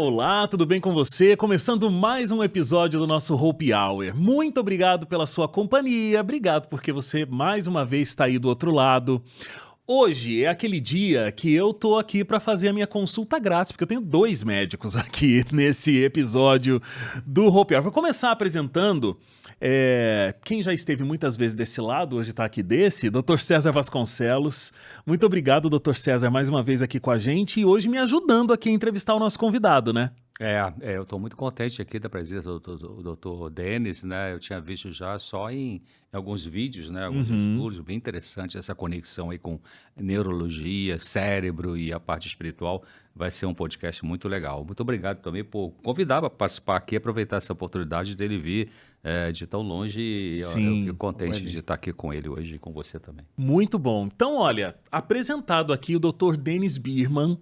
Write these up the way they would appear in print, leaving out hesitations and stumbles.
Olá, tudo bem com você? Começando mais um episódio do nosso Hope Hour. Muito obrigado pela sua companhia, obrigado porque você mais uma vez está aí do outro lado. Hoje é aquele dia que eu tô aqui para fazer a minha consulta grátis, porque eu tenho 2 médicos aqui nesse episódio do Hope Hour. Vou começar apresentando quem já esteve muitas vezes desse lado, hoje está aqui desse, Dr. César Vasconcelos. Muito obrigado, Dr. César, mais uma vez aqui com a gente e hoje me ajudando aqui a entrevistar o nosso convidado, né? Eu estou muito contente aqui da presença do Dr. Denis, né? Eu tinha visto já só em alguns vídeos, né? Alguns estudos, bem interessante essa conexão aí com neurologia, cérebro e a parte espiritual. Vai ser um podcast muito legal. Muito obrigado também por convidar para participar aqui, aproveitar essa oportunidade dele vir de tão longe. E eu fico contente de estar aqui com ele hoje e com você também. Muito bom. Então, olha, apresentado aqui o Dr. Denis Birman,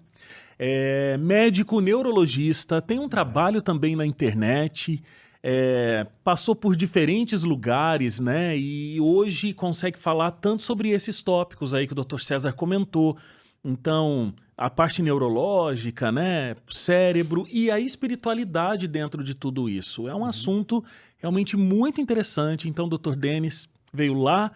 médico neurologista, tem um trabalho também na internet, passou por diferentes lugares, né? E hoje consegue falar tanto sobre esses tópicos aí que o Dr. César comentou. Então, a parte neurológica, né? Cérebro e a espiritualidade dentro de tudo isso. É um assunto realmente muito interessante. Então, Dr. Denis veio lá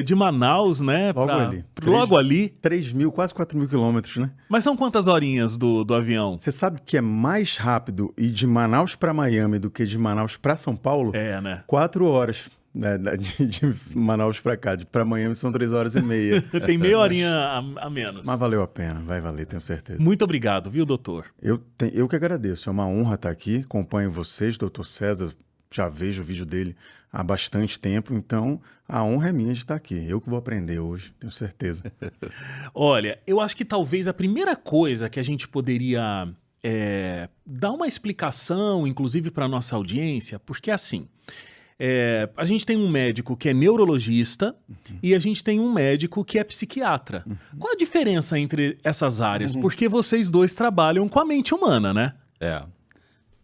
de Manaus, né? Logo ali. 3.000, quase 4.000 quilômetros, né? Mas são quantas horinhas do avião? Você sabe que é mais rápido ir de Manaus para Miami do que de Manaus para São Paulo? Né? 4 horas. De Manaus para cá, para Miami são 3 horas e meia. Tem meia horinha a menos. Mas valeu a pena, vai valer, tenho certeza. Muito obrigado, viu, doutor? Eu que agradeço, é uma honra estar aqui, acompanho vocês, doutor César, já vejo o vídeo dele há bastante tempo, então a honra é minha de estar aqui. Eu que vou aprender hoje, tenho certeza. Olha, eu acho que talvez a primeira coisa que a gente poderia dar uma explicação, inclusive para a nossa audiência, porque assim... a gente tem um médico que é neurologista e a gente tem um médico que é psiquiatra. Qual a diferença entre essas áreas? Porque vocês dois trabalham com a mente humana, né?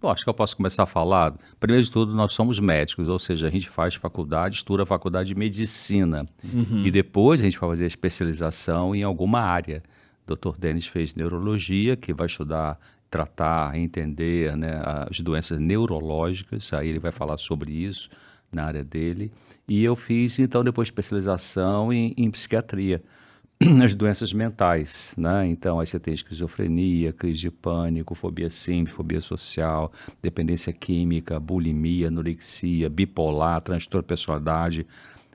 Bom, acho que eu posso começar a falar. Primeiro de tudo, nós somos médicos, ou seja, a gente faz faculdade, estuda a faculdade de medicina. E depois a gente vai fazer a especialização em alguma área. O Dr. Denis fez neurologia, que vai estudar, tratar, entender, né, as doenças neurológicas, aí ele vai falar sobre isso na área dele. E eu fiz, então, depois especialização em psiquiatria, nas doenças mentais, né? Então, aí você tem esquizofrenia, crise de pânico, fobia símbolo, fobia social, dependência química, bulimia, anorexia, bipolar, transtorno de personalidade.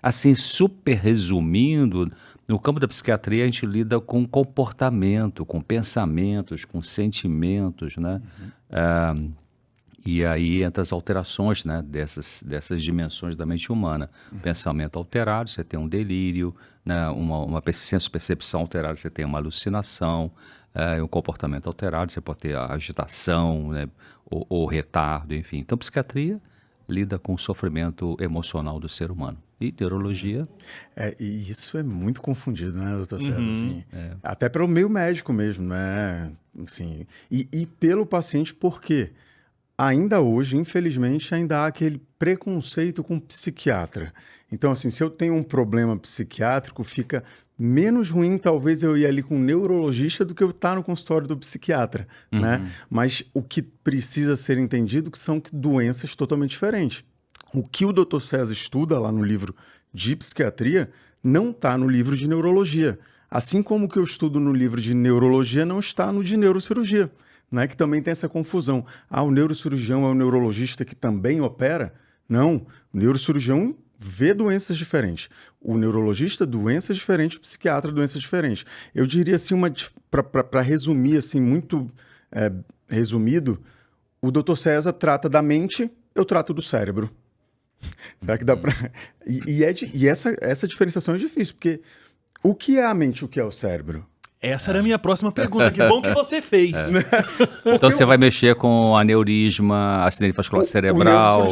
Assim, super resumindo, no campo da psiquiatria a gente lida com comportamento, com pensamentos, com sentimentos, né? E aí entra as alterações, né, dessas dimensões da mente humana. Pensamento alterado, você tem um delírio, né, uma percepção alterada, você tem uma alucinação, um comportamento alterado, você pode ter agitação, né, ou retardo, enfim. Então, psiquiatria lida com o sofrimento emocional do ser humano. E neurologia... E isso é muito confundido, né, doutor César? Assim, até pelo meio médico mesmo, né? Assim, e pelo paciente, por quê? Ainda hoje, infelizmente, ainda há aquele preconceito com o psiquiatra. Então, assim, se eu tenho um problema psiquiátrico, fica menos ruim, talvez, eu ir ali com um neurologista do que eu estar no consultório do psiquiatra, né? Mas o que precisa ser entendido que são doenças totalmente diferentes. O que o Dr. César estuda lá no livro de psiquiatria não está no livro de neurologia. Assim como o que eu estudo no livro de neurologia não está no de neurocirurgia. Né, que também tem essa confusão. O neurocirurgião é o neurologista que também opera? Não, o neurocirurgião vê doenças diferentes. O neurologista, doenças diferentes, o psiquiatra, doenças diferentes. Eu diria assim, para resumir, assim, muito resumido, o Dr. César trata da mente, eu trato do cérebro. Será que dá para... E essa diferenciação é difícil, porque o que é a mente e o que é o cérebro? Essa era a minha próxima pergunta. Que bom que você fez. Então você vai mexer com aneurisma, acidente vascular cerebral,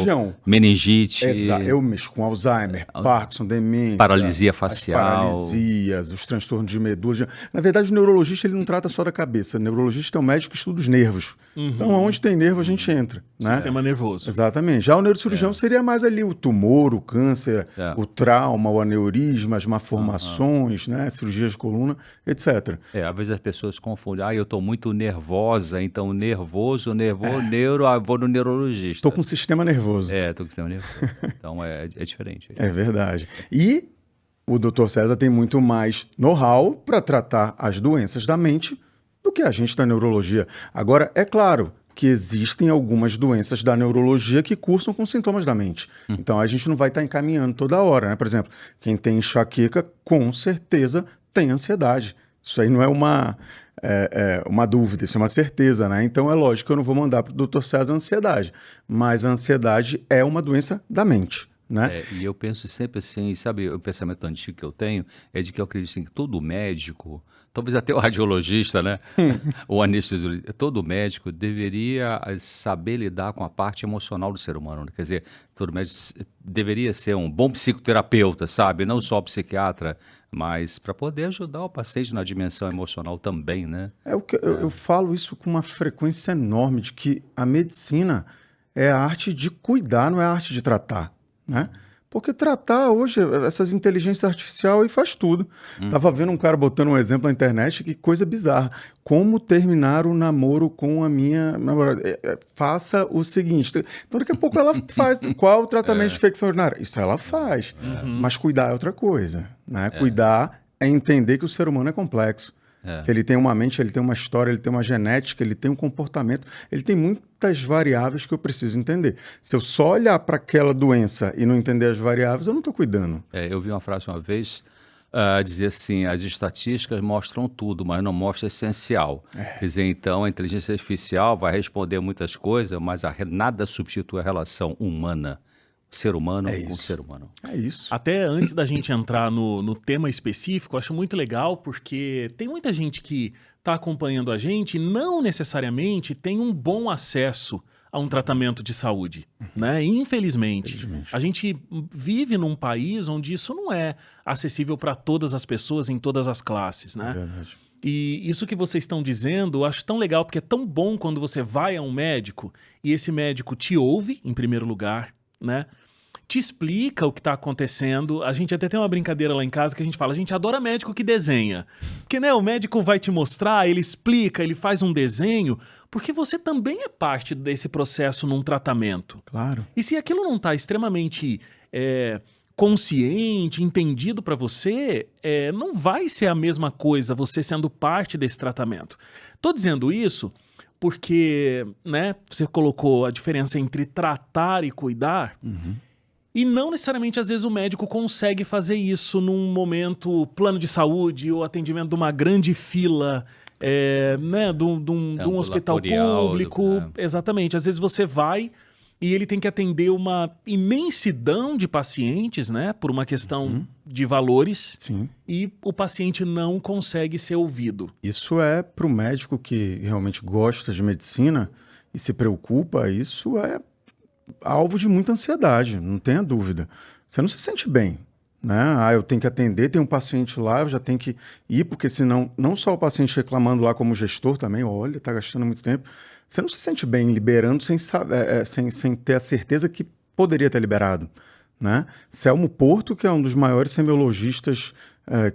meningite. Eu mexo com Alzheimer, Parkinson, demência, paralisia facial. As paralisias, os transtornos de medula. Na verdade, o neurologista ele não trata só da cabeça. O neurologista é um médico que estuda os nervos. Então, onde tem nervo, a gente entra. Né? Sistema nervoso. Exatamente. Já o neurocirurgião seria mais ali o tumor, o câncer, o trauma, o aneurisma, as malformações, né? Cirurgias de coluna, etc. postura. Às vezes as pessoas confundem. Eu estou muito nervosa, então nervoso, neuro, vou no neurologista. Estou com sistema nervoso. Estou com sistema nervoso. Então é diferente. É verdade. E o Dr. César tem muito mais know-how para tratar as doenças da mente do que a gente da neurologia. Agora, é claro que existem algumas doenças da neurologia que cursam com sintomas da mente. Então, a gente não vai estar encaminhando toda hora, né? Por exemplo, quem tem enxaqueca, com certeza tem ansiedade. Isso aí não é uma dúvida, isso é uma certeza, né? Então, é lógico que eu não vou mandar para o Dr. César ansiedade, mas a ansiedade é uma doença da mente, né? E eu penso sempre assim, sabe, o pensamento antigo que eu tenho é de que eu acredito assim, que todo médico, talvez até o radiologista, né? O anestesiologista, todo médico deveria saber lidar com a parte emocional do ser humano. Né? Quer dizer, todo médico deveria ser um bom psicoterapeuta, sabe? Não só psiquiatra, mas para poder ajudar o paciente na dimensão emocional também, né? Eu falo isso com uma frequência enorme, de que a medicina é a arte de cuidar, não é a arte de tratar, né? Porque tratar hoje, essas inteligências artificiais aí faz tudo. Tava vendo um cara botando um exemplo na internet, que coisa bizarra. Como terminar o namoro com a minha namorada? Faça o seguinte. Então, daqui a pouco ela faz. Qual o tratamento de infecção urinária? Isso ela faz. Mas cuidar é outra coisa, né? Cuidar é entender que o ser humano é complexo. Que ele tem uma mente, ele tem uma história, ele tem uma genética, ele tem um comportamento, ele tem muitas variáveis que eu preciso entender. Se eu só olhar para aquela doença e não entender as variáveis, eu não estou cuidando. Eu vi uma frase uma vez, dizer assim, as estatísticas mostram tudo, mas não mostram o essencial. Quer dizer, então a inteligência artificial vai responder muitas coisas, mas nada substitui a relação humana. Ser humano com ser humano. É isso. Até antes da gente entrar no tema específico, eu acho muito legal porque tem muita gente que está acompanhando a gente e não necessariamente tem um bom acesso a um tratamento de saúde, né? Infelizmente, a gente vive num país onde isso não é acessível para todas as pessoas em todas as classes, né? É verdade. E isso que vocês estão dizendo, eu acho tão legal, porque é tão bom quando você vai a um médico e esse médico te ouve, em primeiro lugar, né? Te explica o que está acontecendo. A gente até tem uma brincadeira lá em casa que a gente fala, a gente adora médico que desenha. Porque, né, o médico vai te mostrar, ele explica, ele faz um desenho, porque você também é parte desse processo num tratamento. Claro. E se aquilo não está extremamente consciente, entendido para você, não vai ser a mesma coisa você sendo parte desse tratamento. Tô dizendo isso porque, né, você colocou a diferença entre tratar e cuidar. E não necessariamente, às vezes, o médico consegue fazer isso num momento plano de saúde ou atendimento de uma grande fila, né, de um hospital público. Exatamente. Às vezes você vai e ele tem que atender uma imensidão de pacientes, né, por uma questão de valores. Sim. E o paciente não consegue ser ouvido. Isso é para o médico que realmente gosta de medicina e se preocupa, isso é alvo de muita ansiedade, não tenha dúvida. Você não se sente bem, né? Eu tenho que atender, tem um paciente lá, eu já tenho que ir, porque senão, não só o paciente reclamando lá como gestor também, olha, tá gastando muito tempo, você não se sente bem liberando sem ter a certeza que poderia ter liberado, né? Selmo Porto, que é um dos maiores semiologistas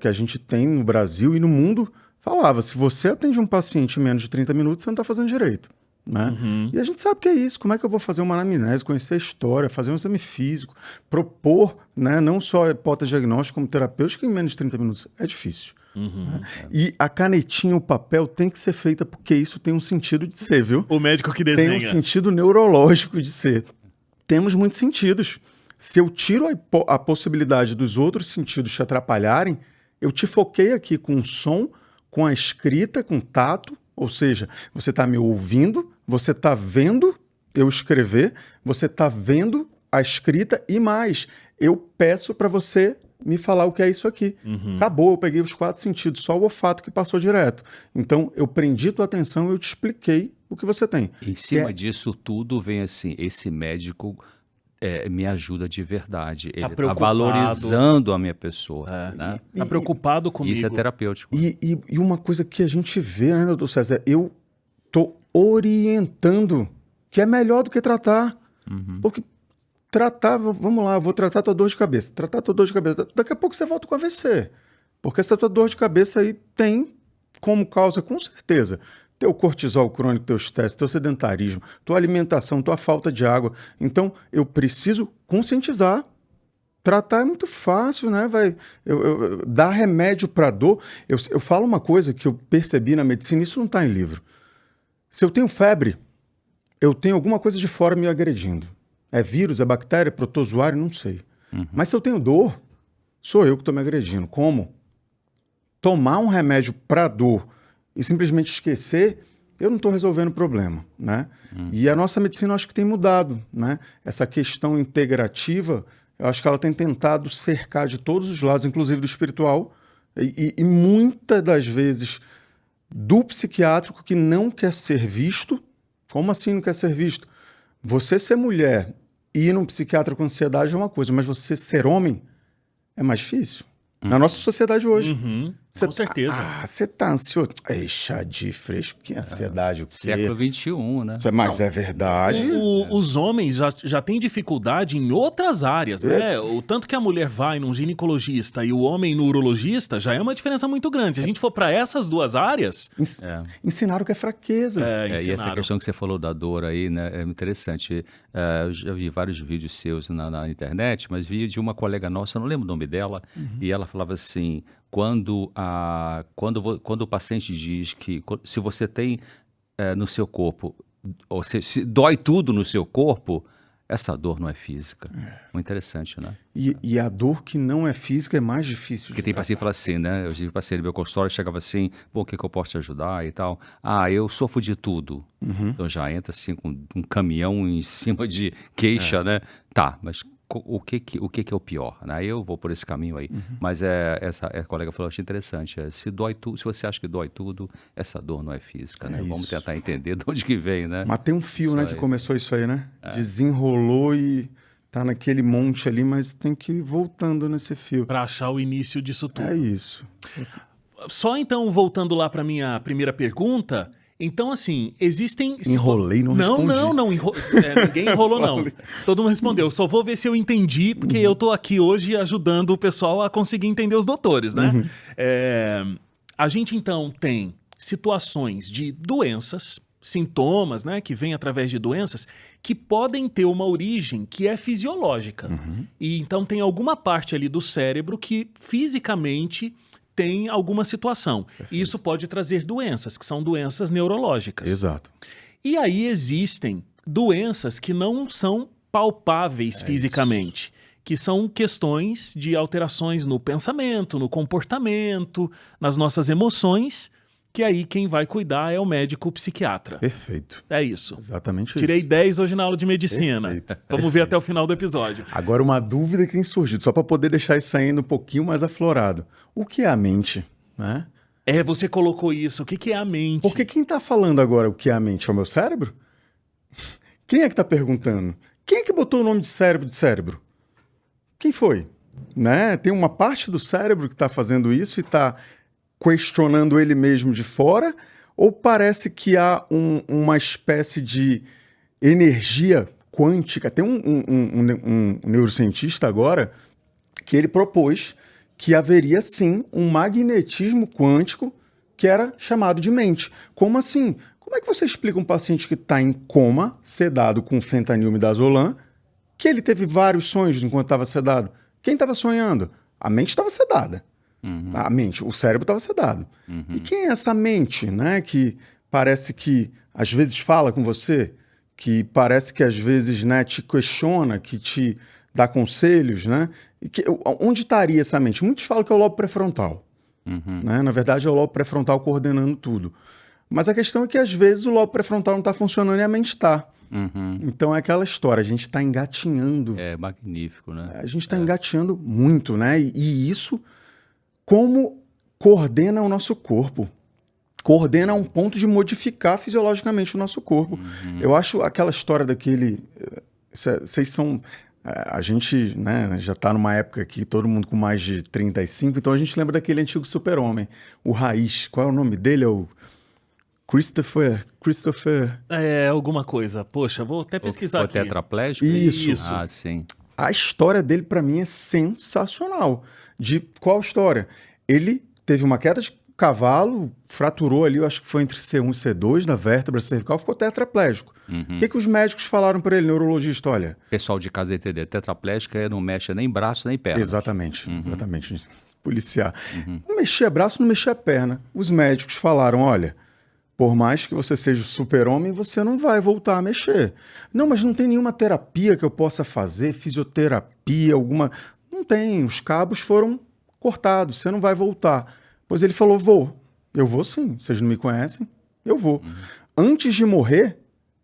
que a gente tem no Brasil e no mundo, falava, se você atende um paciente em menos de 30 minutos, você não está fazendo direito. Né? E a gente sabe o que é isso, como é que eu vou fazer uma anamnese, conhecer a história, fazer um exame físico, propor, né, não só a hipótese diagnóstica como terapêutica em menos de 30 minutos, é difícil. Né? E a canetinha, o papel tem que ser feita porque isso tem um sentido de ser, viu? O médico que desenha. Tem um sentido neurológico de ser. Temos muitos sentidos. Se eu tiro a possibilidade dos outros sentidos te atrapalharem, eu te foquei aqui com o som, com a escrita, com o tato. Ou seja, você está me ouvindo, você está vendo eu escrever, você está vendo a escrita e mais, eu peço para você me falar o que é isso aqui. Acabou, eu peguei os 4 sentidos, só o olfato que passou direto. Então, eu prendi tua atenção e eu te expliquei o que você tem. Em cima disso tudo vem assim, esse médico me ajuda de verdade. Ele está valorizando a minha pessoa. Né? Está preocupado comigo. Isso é terapêutico. E uma coisa que a gente vê, né, doutor César, eu estou orientando, que é melhor do que tratar. Porque tratar, vamos lá, eu vou tratar tua dor de cabeça. Tratar tua dor de cabeça. Daqui a pouco você volta com AVC. Porque essa tua dor de cabeça aí tem como causa, com certeza. Teu cortisol crônico, teu estresse, teu sedentarismo, tua alimentação, tua falta de água. Então, eu preciso conscientizar. Tratar é muito fácil, né? Dar remédio para dor. Eu falo uma coisa que eu percebi na medicina, isso não está em livro. Se eu tenho febre, eu tenho alguma coisa de fora me agredindo. É vírus, é bactéria, é protozoário, não sei. Mas se eu tenho dor, sou eu que estou me agredindo. Como? Tomar um remédio para dor e simplesmente esquecer, eu não estou resolvendo o problema, né? E a nossa medicina, eu acho que tem mudado, né? Essa questão integrativa, eu acho que ela tem tentado cercar de todos os lados, inclusive do espiritual, e muitas das vezes do psiquiátrico que não quer ser visto. Como assim não quer ser visto? Você ser mulher e ir num psiquiatra com ansiedade é uma coisa, mas você ser homem é mais difícil. Na nossa sociedade hoje. Com certeza. Você tá ansioso. Eixa de fresco, que ansiedade, o quê? Século XXI, né? Mas é verdade. Os homens já têm dificuldade em outras áreas, né? O tanto que a mulher vai num ginecologista e o homem no urologista já é uma diferença muito grande. Se a gente for para essas duas áreas... Ensinaram que é fraqueza. E essa questão que você falou da dor aí, né? É interessante. Eu já vi vários vídeos seus na internet, mas vi de uma colega nossa, não lembro o nome dela, e ela falava assim... Quando o paciente diz que se você tem no seu corpo, ou se dói tudo no seu corpo, essa dor não é física. Muito interessante, né? E a dor que não é física é mais difícil. Porque tem paciente que fala assim, né? Eu tive paciente no meu consultório, chegava assim, bom, o que eu posso te ajudar e tal? Eu sofro de tudo. Então já entra assim com um caminhão em cima de queixa, né? Tá, mas... O que é o pior, né? Eu vou por esse caminho aí. Mas essa colega falou, achei interessante. Se dói tudo, se você acha que dói tudo, essa dor não é física, né? Vamos tentar entender de onde que vem, né? Mas tem um fio, né, que começou isso aí, né? Desenrolou e tá naquele monte ali, mas tem que ir voltando nesse fio. Para achar o início disso tudo. É isso. Só então, voltando lá para minha primeira pergunta... Então, assim, existem... Enrolei, não respondi. Não, ninguém enrolou, não. Todo mundo respondeu. Eu só vou ver se eu entendi, porque eu tô aqui hoje ajudando o pessoal a conseguir entender os doutores, né? A gente, então, tem situações de doenças, sintomas, né, que vêm através de doenças, que podem ter uma origem que é fisiológica. E, então, tem alguma parte ali do cérebro que, fisicamente... tem alguma situação. Perfeito. E isso pode trazer doenças, que são doenças neurológicas. Exato. E aí existem doenças que não são palpáveis fisicamente, que são questões de alterações no pensamento, no comportamento, nas nossas emoções, que aí quem vai cuidar é o médico psiquiatra. Perfeito. É isso. Exatamente Tirei isso. 10 hoje na aula de medicina. Perfeito. Vamos ver até o final do episódio. Agora, uma dúvida que tem surgido, só para poder deixar isso ainda um pouquinho mais aflorado. O que é a mente, né? Você colocou isso. O que é a mente? Porque quem está falando agora o que é a mente é o meu cérebro? Quem é que está perguntando? Quem é que botou o nome de cérebro? Quem foi? Né? Tem uma parte do cérebro que está fazendo isso e está questionando ele mesmo de fora? Ou parece que há uma espécie de energia quântica? Tem um neurocientista agora que ele propôs que haveria sim um magnetismo quântico que era chamado de mente. Como assim? Como é que você explica um paciente que está em coma, sedado com fentanil midazolam, que ele teve vários sonhos enquanto estava sedado? Quem estava sonhando? A mente estava sedada. A mente, o cérebro estava sedado. E quem é essa mente, né, que parece que às vezes fala com você, que parece que às vezes, né, te questiona, que te dá conselhos, né? E onde estaria essa mente? Muitos falam que é o lobo pré-frontal. Né? Na verdade, é o lobo pré-frontal coordenando tudo. Mas a questão é que às vezes o lobo pré-frontal não está funcionando e a mente está. Então é aquela história, a gente está engatinhando. É magnífico, né? A gente está engatinhando muito, né? E isso, como coordena o nosso corpo. Coordena a um ponto de modificar fisiologicamente o nosso corpo. Eu acho aquela história daquele... Vocês são... A gente, né, já está numa época que todo mundo com mais de 35, então a gente lembra daquele antigo super-homem, o Raiz. Qual é o nome dele? É o Christopher... alguma coisa. Poxa, vou até pesquisar aqui. O tetraplégico? Isso. Ah, sim. A história dele, para mim, é sensacional. De qual história? Ele teve uma queda de cavalo fraturou ali, eu acho que foi entre C1 e C2 na vértebra cervical, ficou tetraplégico. O que os médicos falaram para ele, neurologista? Olha... Pessoal de casa entender, tetraplégica não mexe nem braço nem perna. Exatamente, exatamente. Policiar. Não mexia braço, não mexia perna. Os médicos falaram, olha, por mais que você seja o super-homem, você não vai voltar a mexer. Não, mas não tem nenhuma terapia que eu possa fazer, fisioterapia, alguma... Não tem, os cabos foram cortados, você não vai voltar. Pois ele falou, vou. Eu vou sim, vocês não me conhecem, eu vou. Antes de morrer,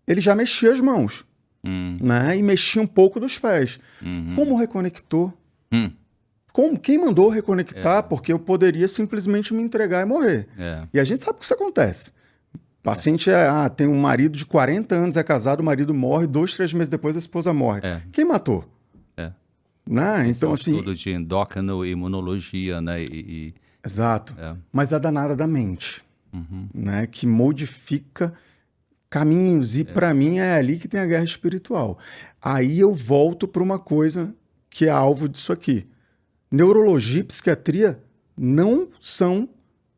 ele já mexia as mãos, né? E mexia um pouco dos pés. Como reconectou? Como? Quem mandou reconectar? Porque eu poderia simplesmente me entregar e morrer. E a gente sabe que isso acontece. O paciente tem um marido de 40 anos, é casado, o marido morre, 2, 3 meses depois a esposa morre. Quem matou? Né? Então, assim... Estudo de endócrino e imunologia, né? Exato. Mas a danada da mente, né? Que modifica caminhos. E para mim é ali que tem a guerra espiritual. Aí eu volto para uma coisa que é alvo disso aqui. Neurologia e psiquiatria não são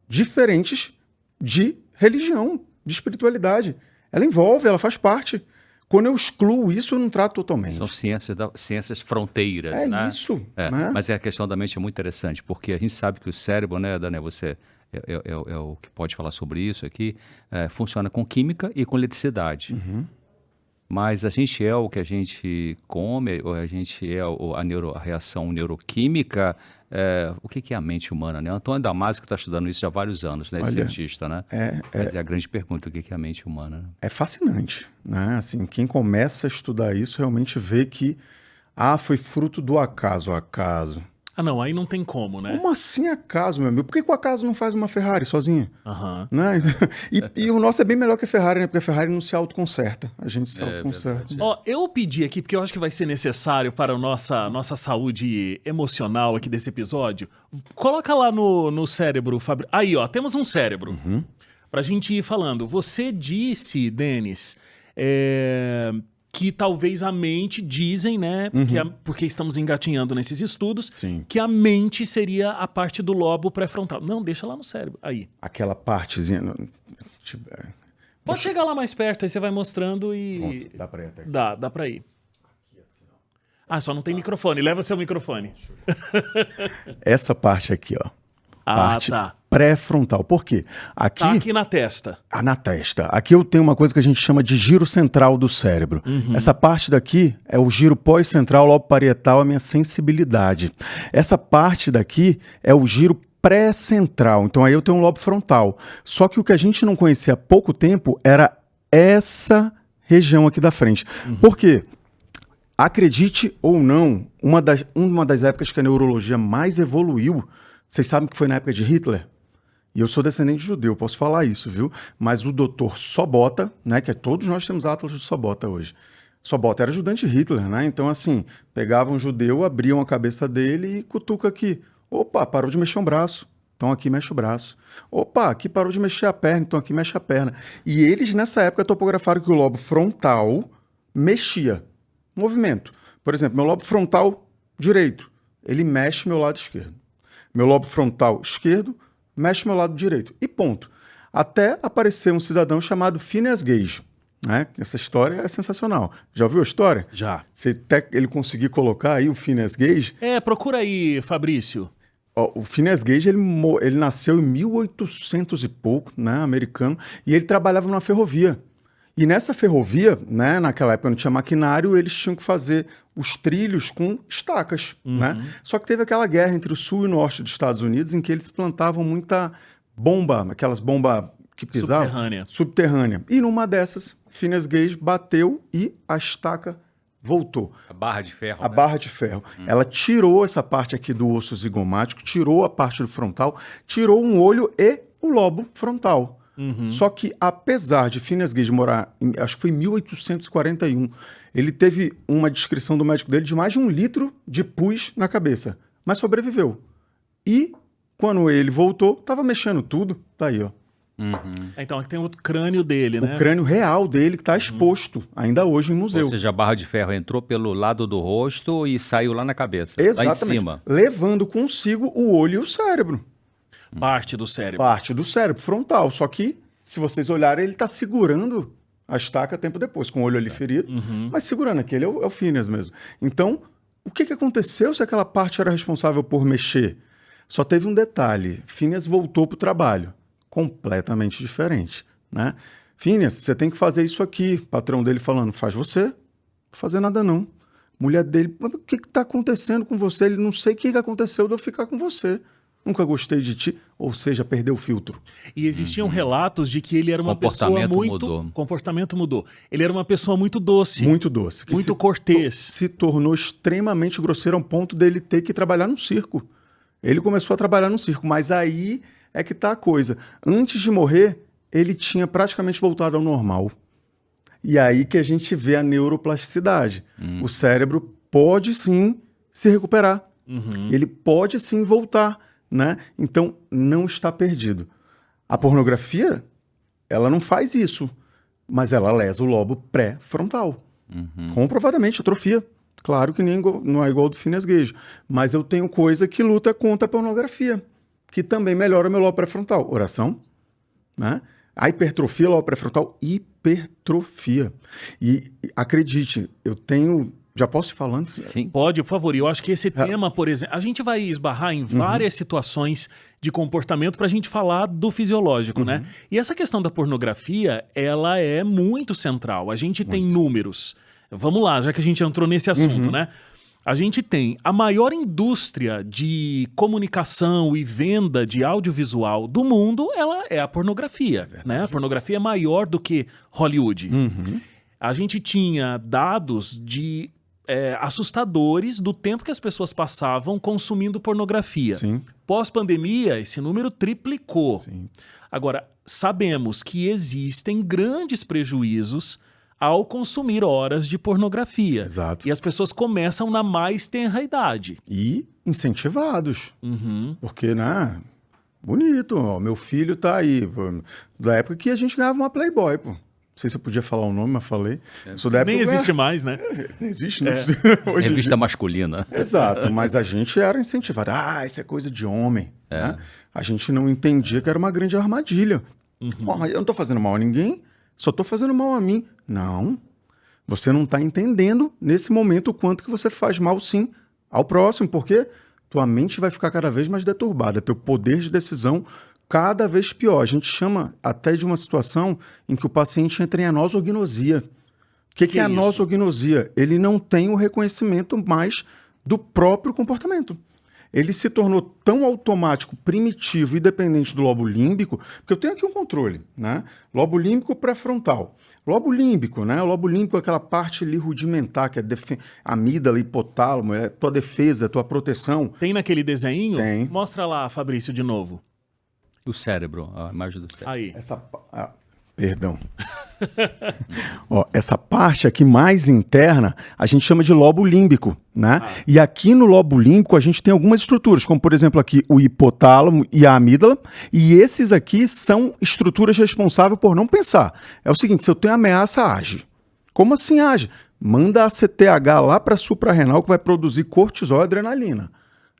diferentes de religião, de espiritualidade. Ela envolve, ela faz parte. Quando eu excluo isso, eu não trato totalmente. São ciências fronteiras, né? Isso. Né? Mas a questão da mente é muito interessante, porque a gente sabe que o cérebro, né, Daniel, você é o que pode falar sobre isso aqui, funciona com química e com eletricidade. Mas a gente é o que a gente come, ou a gente é a reação neuroquímica. O que é a mente humana, né? O Antônio Damasio que está estudando isso há vários anos, né? Cientista, né? Mas é a grande pergunta, o que é a mente humana? Né? É fascinante, né? Assim, quem começa a estudar isso realmente vê que foi fruto do acaso. Não, aí não tem como, né? Como assim acaso, meu amigo? Por que o acaso não faz uma Ferrari sozinha? Né? E o nosso é bem melhor que a Ferrari, né? Porque a Ferrari não se autoconserta. A gente se autoconserta. Eu pedi aqui, porque eu acho que vai ser necessário para a nossa saúde emocional aqui desse episódio. Coloca lá no cérebro, Fabrício. Aí, temos um cérebro. Pra gente ir falando. Você disse, Denis, que talvez a mente, dizem, né, porque estamos engatinhando nesses estudos, que a mente seria a parte do lobo pré-frontal. Não, deixa lá no cérebro. Aí. Aquela partezinha... Pode chegar lá mais perto, aí você vai mostrando e... Pronto, dá pra ir até aqui. Dá pra ir. Só não tem microfone. Leva seu microfone. Essa parte aqui, ó. Parte pré-frontal. Por quê? Aqui na testa. Na testa. Aqui eu tenho uma coisa que a gente chama de giro central do cérebro. Essa parte daqui é o giro pós-central, lobo parietal, a minha sensibilidade. Essa parte daqui é o giro pré-central. Então aí eu tenho um lobo frontal. Só que o que a gente não conhecia há pouco tempo era essa região aqui da frente. Por quê? Acredite ou não, uma das épocas que a neurologia mais evoluiu, vocês sabem que foi na época de Hitler? E eu sou descendente de judeu, posso falar isso, viu? Mas o doutor Sobota, né, que todos nós temos Atlas de Sobota hoje. Sobota era ajudante de Hitler, né? Então, assim, pegavam um judeu, abriam a cabeça dele e cutuca aqui. Opa, parou de mexer um braço. Então aqui mexe o braço. Opa, aqui parou de mexer a perna, então aqui mexe a perna. E eles, nessa época, topografaram que o lobo frontal mexia. Movimento. Por exemplo, meu lobo frontal direito, ele mexe meu lado esquerdo. Meu lobo frontal esquerdo mexe meu lado direito. E ponto. Até aparecer um cidadão chamado Phineas Gage. Né? Essa história é sensacional. Já ouviu a história? Já. Se ele conseguir colocar aí o Phineas Gage... procura aí, Fabrício. O Phineas Gage, ele nasceu em 1800 e pouco, né, americano, e ele trabalhava numa ferrovia. E nessa ferrovia, né, naquela época não tinha maquinário, eles tinham que fazer os trilhos com estacas, né? Só que teve aquela guerra entre o sul e o norte dos Estados Unidos em que eles plantavam muita bomba, aquelas bombas que pisavam. Subterrânea. E numa dessas, Phineas Gage bateu e a estaca voltou. A barra de ferro. A barra de ferro. Ela tirou essa parte aqui do osso zigomático, tirou a parte do frontal, tirou um olho e o lobo frontal. Só que, apesar de Phineas Gage morar, acho que foi em 1841, ele teve uma descrição do médico dele de mais de 1 litro de pus na cabeça, mas sobreviveu. E, quando ele voltou, estava mexendo tudo. Tá aí, ó. Então, aqui tem o crânio dele, né? O crânio real dele que está exposto, ainda hoje em museu. Ou seja, a barra de ferro entrou pelo lado do rosto e saiu lá na cabeça, exatamente, lá em cima. Levando consigo o olho e o cérebro. Parte do cérebro. Parte do cérebro frontal. Só que, se vocês olharem, ele está segurando a estaca tempo depois, com o olho ali ferido, mas segurando aquele é o Phineas mesmo. Então, o que aconteceu se aquela parte era responsável por mexer? Só teve um detalhe. Phineas voltou para o trabalho. Completamente diferente, né? Phineas, você tem que fazer isso aqui. Patrão dele falando, faz você. Não vou fazer nada não. Mulher dele, o que está acontecendo com você? Ele, não sei o que aconteceu de eu ficar com você. Nunca gostei de ti. Ou seja, perdeu o filtro. E existiam relatos de que ele era uma pessoa muito... Comportamento mudou. Ele era uma pessoa muito doce. Muito doce. Muito cortês. Se tornou extremamente grosseiro ao ponto dele ter que trabalhar no circo. Ele começou a trabalhar no circo, mas aí é que tá a coisa. Antes de morrer, ele tinha praticamente voltado ao normal. E aí que a gente vê a neuroplasticidade. O cérebro pode sim se recuperar. Ele pode sim voltar, né? Então, não está perdido. A pornografia, ela não faz isso, mas ela lesa o lobo pré-frontal. Comprovadamente, atrofia. Claro que não é igual ao do Phineas Gage, mas eu tenho coisa que luta contra a pornografia, que também melhora o meu lobo pré-frontal. Oração, né? A hipertrofia, lobo pré-frontal, hipertrofia. E acredite, eu tenho... Já posso te falar antes? Sim. Pode, por favor. E eu acho que esse tema, por exemplo, a gente vai esbarrar em várias situações de comportamento para a gente falar do fisiológico, né? E essa questão da pornografia, ela é muito central. A gente tem números. Vamos lá, já que a gente entrou nesse assunto, né? A gente tem a maior indústria de comunicação e venda de audiovisual do mundo, ela é a pornografia, né? A pornografia é maior do que Hollywood. A gente tinha dados de assustadores do tempo que as pessoas passavam consumindo pornografia. Sim. Pós-pandemia, esse número triplicou. Sim. Agora, sabemos que existem grandes prejuízos ao consumir horas de pornografia. Exato. E as pessoas começam na mais tenra idade. E incentivados. Porque, né? Bonito, ó, meu filho tá aí. Pô, da época que a gente ganhava uma Playboy, pô. Não sei se eu podia falar o nome, mas falei. Sou da época Nem existe mais, né? Nem existe, né? Revista masculina. Exato, mas a gente era incentivado. Ah, isso é coisa de homem. Né? A gente não entendia que era uma grande armadilha. Pô, mas eu não tô fazendo mal a ninguém, só tô fazendo mal a mim. Não. Você não tá entendendo nesse momento o quanto que você faz mal, sim, ao próximo, porque tua mente vai ficar cada vez mais deturbada, teu poder de decisão cada vez pior. A gente chama até de uma situação em que o paciente entra em anosognosia. O que é anosognosia? Ele não tem o reconhecimento mais do próprio comportamento. Ele se tornou tão automático, primitivo e dependente do lobo límbico, porque eu tenho aqui um controle, né? Lobo límbico pré-frontal. Lobo límbico, né? O lobo límbico é aquela parte ali rudimentar, que é amígdala, hipotálamo, é tua defesa, tua proteção. Tem naquele desenho? Tem. Mostra lá, Fabrício, de novo. O cérebro, a imagem do cérebro. Aí. Perdão. Ó, essa parte aqui mais interna, a gente chama de lobo límbico, né? E aqui no lobo límbico a gente tem algumas estruturas, como por exemplo aqui o hipotálamo e a amígdala, e esses aqui são estruturas responsáveis por não pensar. É o seguinte, se eu tenho ameaça, age. Como assim age? Manda a CTH lá para a suprarrenal que vai produzir cortisol e adrenalina.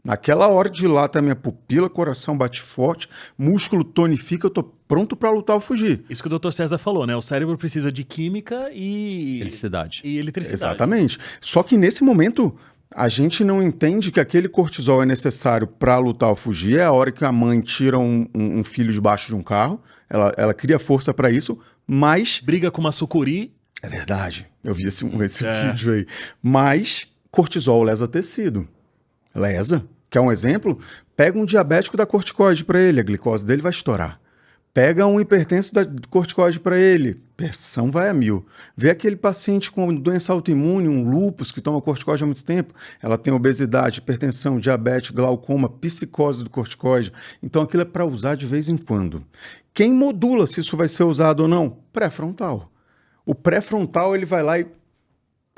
Naquela hora dilata a minha pupila, coração bate forte, músculo tonifica, eu tô pronto para lutar ou fugir. Isso que o Dr. César falou, né? O cérebro precisa de química e... Eletricidade. E eletricidade. Exatamente. Só que nesse momento, a gente não entende que aquele cortisol é necessário para lutar ou fugir. É a hora que a mãe tira um filho debaixo de um carro, ela cria força para isso, mas... Briga com uma sucuri. É verdade, eu vi esse vídeo aí. Mas cortisol lesa tecido. Lesa. Quer um exemplo? Pega um diabético, dá corticoide para ele, a glicose dele vai estourar. Pega um hipertenso, dá corticoide para ele, pressão vai a 1000. Vê aquele paciente com doença autoimune, um lúpus, que toma corticoide há muito tempo, ela tem obesidade, hipertensão, diabetes, glaucoma, psicose do corticoide. Então aquilo é para usar de vez em quando. Quem modula se isso vai ser usado ou não? Pré-frontal. O pré-frontal ele vai lá e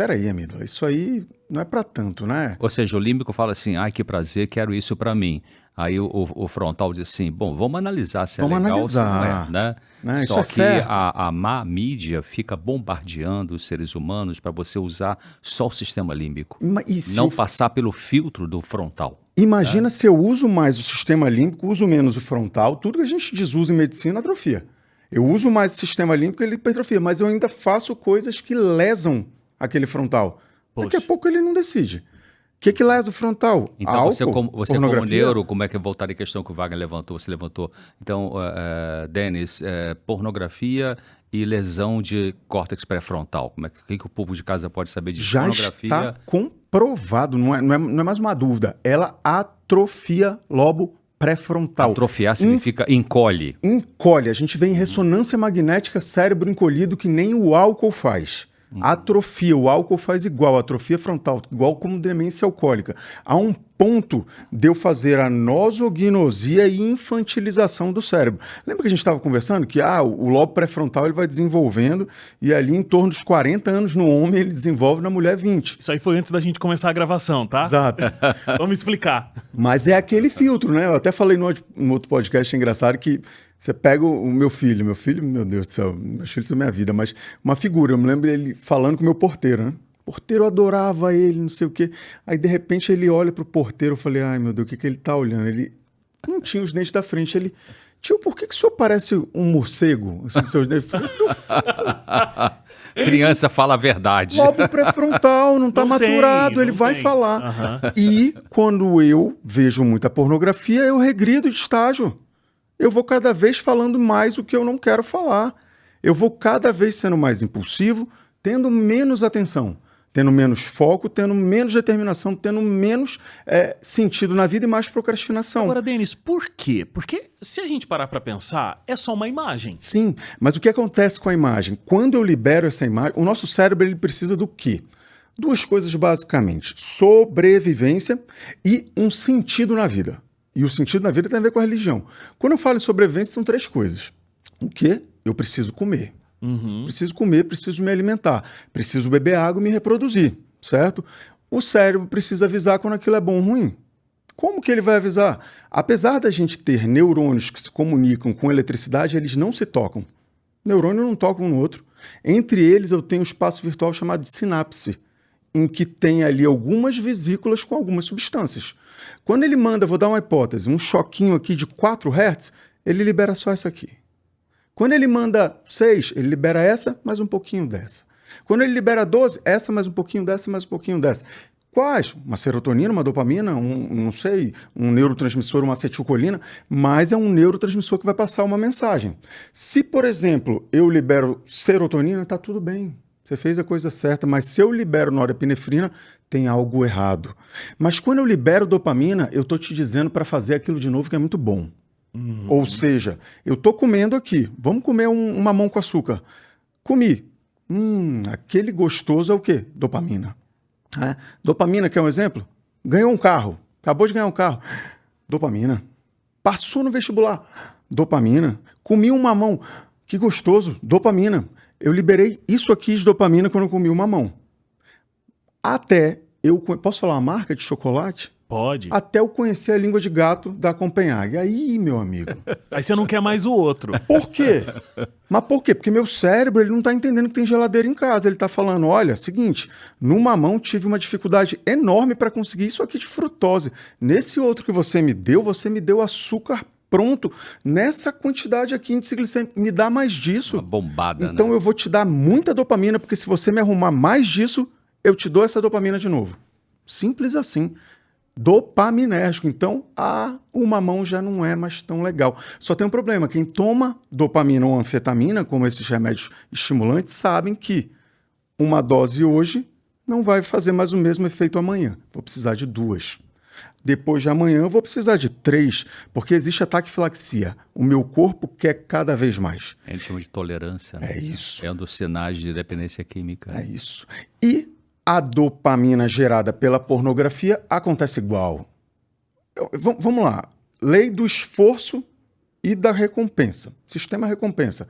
peraí, amígdala, isso aí não é para tanto, né? Ou seja, o límbico fala assim, ai, que prazer, quero isso para mim. Aí o frontal diz assim, bom, vamos analisar se é legal ou se não é, né? Né? Só Isso é que certo. a má mídia fica bombardeando os seres humanos para você usar só o sistema límbico, E se não eu- passar pelo filtro do frontal. Imagina se eu uso mais o sistema límbico, uso menos o frontal, tudo que a gente desusa em medicina atrofia. Eu uso mais o sistema límbico, ele hipertrofia, mas eu ainda faço coisas que lesam aquele frontal. Daqui a Poxa. pouco ele não decide. O que lesa o frontal? Então, Álcool? você como Pornografia? neuro, como é que eu voltaria à questão que o Wagner levantou, você levantou. Então, Denis, pornografia e lesão de córtex pré-frontal. Como é que o povo de casa pode saber disso? Já Pornografia, está comprovado, não é mais uma dúvida. Ela atrofia lobo pré-frontal. atrofiar significa encolhe. Encolhe. A gente vê em ressonância magnética cérebro encolhido que nem o álcool faz. Atrofia. O álcool faz igual. Atrofia frontal, igual como demência alcoólica. Há um ponto de eu fazer a nosognosia e infantilização do cérebro. Lembra que a gente estava conversando que o lobo pré-frontal ele vai desenvolvendo e ali em torno dos 40 anos no homem ele desenvolve, na mulher 20. Isso aí foi antes da gente começar a gravação, tá? Exato. Vamos explicar. Mas é aquele filtro, né? Eu até falei no outro podcast engraçado que você pega o meu filho, meu Deus do céu, meus filhos são minha vida, mas uma figura, eu me lembro ele falando com o meu porteiro, né? O porteiro adorava ele, não sei o quê. Aí, de repente, ele olha pro porteiro, eu falei, ai, meu Deus, o que ele tá olhando? Ele não tinha os dentes da frente, ele... Tio, por que o senhor parece um morcego? Assim, seus dentes... Criança fala a verdade. Lobo pré-frontal, não tá Não tem, maturado, ele não vai tem. falar. Aham. E quando eu vejo muita pornografia, eu regrido de estágio. Eu vou cada vez falando mais o que eu não quero falar. Eu vou cada vez sendo mais impulsivo, tendo menos atenção, tendo menos foco, tendo menos determinação, tendo menos sentido na vida e mais procrastinação. Agora, Denis, por quê? Porque se a gente parar pra pensar, é só uma imagem. Sim, mas o que acontece com a imagem? Quando eu libero essa imagem, o nosso cérebro ele precisa do quê? Duas coisas basicamente: sobrevivência e um sentido na vida. E o sentido na vida tem a ver com a religião. Quando eu falo em sobrevivência, são três coisas. O quê? Eu preciso comer. Preciso comer, preciso me alimentar. Preciso beber água e me reproduzir, certo? O cérebro precisa avisar quando aquilo é bom ou ruim. Como que ele vai avisar? Apesar da gente ter neurônios que se comunicam com eletricidade, eles não se tocam. Neurônios não tocam um no outro. Entre eles, eu tenho um espaço virtual chamado de sinapse, em que tem ali algumas vesículas com algumas substâncias. Quando ele manda, vou dar uma hipótese, um choquinho aqui de 4 Hz, ele libera só essa aqui. Quando ele manda 6, ele libera essa, mais um pouquinho dessa. Quando ele libera 12, essa, mais um pouquinho dessa, mais um pouquinho dessa. Quais? Uma serotonina, uma dopamina, não sei, um neurotransmissor, uma acetilcolina, mas é um neurotransmissor que vai passar uma mensagem. Se, por exemplo, eu libero serotonina, está tudo bem. Você fez a coisa certa, mas se eu libero norepinefrina, tem algo errado. Mas quando eu libero dopamina, eu estou te dizendo para fazer aquilo de novo que é muito bom. Ou seja, eu estou comendo aqui, vamos comer um mamão com açúcar. Comi. Aquele gostoso é o quê? Dopamina. Dopamina, quer um exemplo? Ganhou um carro, acabou de ganhar um carro. Dopamina. Passou no vestibular. Dopamina. Comi um mamão. Que gostoso. Dopamina. Eu liberei isso aqui de dopamina quando eu comi o mamão. Até eu... Posso falar uma marca de chocolate? Pode. Até eu conhecer a língua de gato da Copenhague. Aí, meu amigo. Aí você não quer mais o outro. Por quê? Mas por quê? Porque meu cérebro ele não está entendendo que tem geladeira em casa. Ele está falando, olha, seguinte, no mamão tive uma dificuldade enorme para conseguir isso aqui de frutose. Nesse outro que você me deu açúcar pronto. Nessa quantidade aqui, índice glicêmico, me dá mais disso. Uma bombada, então né? eu vou te dar muita dopamina, porque se você me arrumar mais disso, eu te dou essa dopamina de novo. Simples assim. Dopaminérgico. Então, o mamão já não é mais tão legal. Só tem um problema. Quem toma dopamina ou anfetamina, como esses remédios estimulantes, sabem que uma dose hoje não vai fazer mais o mesmo efeito amanhã. Vou precisar de 2. Depois de amanhã, eu vou precisar de 3, porque existe a taquifilaxia. O meu corpo quer cada vez mais. A gente chama de tolerância, né? É isso. É um dos sinais de dependência química. É isso. E a dopamina gerada pela pornografia acontece igual. Vamos lá. Lei do esforço e da recompensa. Sistema recompensa.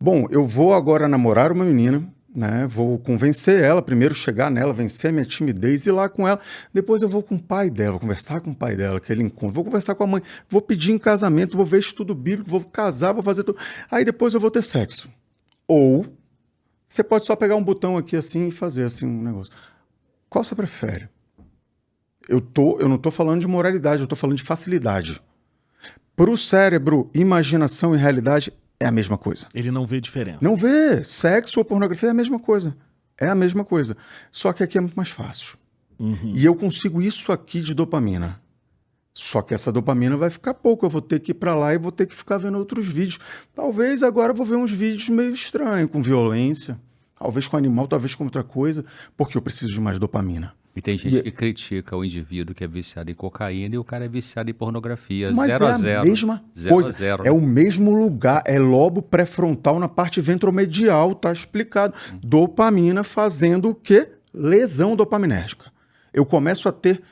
Bom, eu vou agora namorar uma menina, né? Vou convencer ela, primeiro chegar nela, vencer a minha timidez, ir lá com ela. Depois eu vou com o pai dela, vou conversar com o pai dela, que ele encontra. Vou conversar com a mãe, vou pedir em casamento, vou ver estudo bíblico, vou casar, vou fazer tudo. Aí depois eu vou ter sexo. Ou você pode só pegar um botão aqui assim e fazer assim um negócio. Qual você prefere? Eu não tô falando de moralidade, eu tô falando de facilidade. Para o cérebro, imaginação e realidade é a mesma coisa. Ele não vê diferença. Não vê. Sexo ou pornografia é a mesma coisa. É a mesma coisa. Só que aqui é muito mais fácil. E eu consigo isso aqui de dopamina. Só que essa dopamina vai ficar pouco. Eu vou ter que ir para lá e vou ter que ficar vendo outros vídeos. Talvez agora eu vou ver uns vídeos meio estranhos, com violência. Talvez com animal, talvez com outra coisa. Porque eu preciso de mais dopamina. E tem gente que critica o indivíduo que é viciado em cocaína e o cara é viciado em pornografia. Mas 0 a 0. É a mesma Zero coisa. a zero, É o mesmo lugar. É lobo pré-frontal na parte ventromedial, tá explicado. Dopamina fazendo o quê? Lesão dopaminérgica. Eu começo a ter...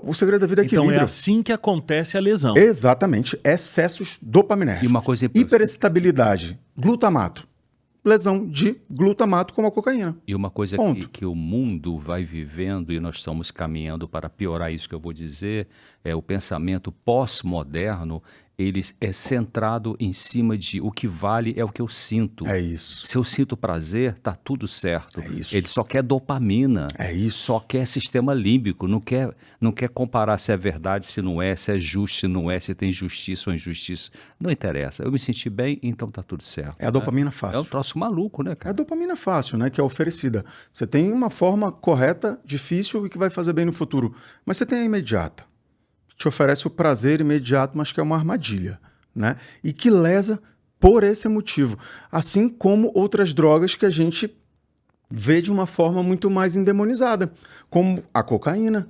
O segredo da vida é equilíbrio. Então é assim que acontece a lesão. Exatamente. Excessos dopaminérgicos. E uma coisa Hiperexcitabilidade. Glutamato. Lesão de glutamato como a cocaína. E uma coisa Ponto. que o mundo vai vivendo e nós estamos caminhando para piorar isso que eu vou dizer, é o pensamento pós-moderno, ele é centrado em cima de o que vale é o que eu sinto. É isso. Se eu sinto prazer, tá tudo certo. É isso. Ele só quer dopamina. É isso. Só quer sistema límbico, não quer comparar se é verdade, se não é, se é justo, se não é, se tem justiça ou injustiça. Não interessa. Eu me senti bem, então tá tudo certo. É a dopamina fácil. É um troço maluco, né, É a cara? dopamina fácil, né? Que é oferecida. Você tem uma forma correta, difícil e que vai fazer bem no futuro. Mas você tem a imediata. Te oferece o prazer imediato, mas que é uma armadilha, né? E que lesa por esse motivo. Assim como outras drogas que a gente vê de uma forma muito mais endemonizada, como a cocaína.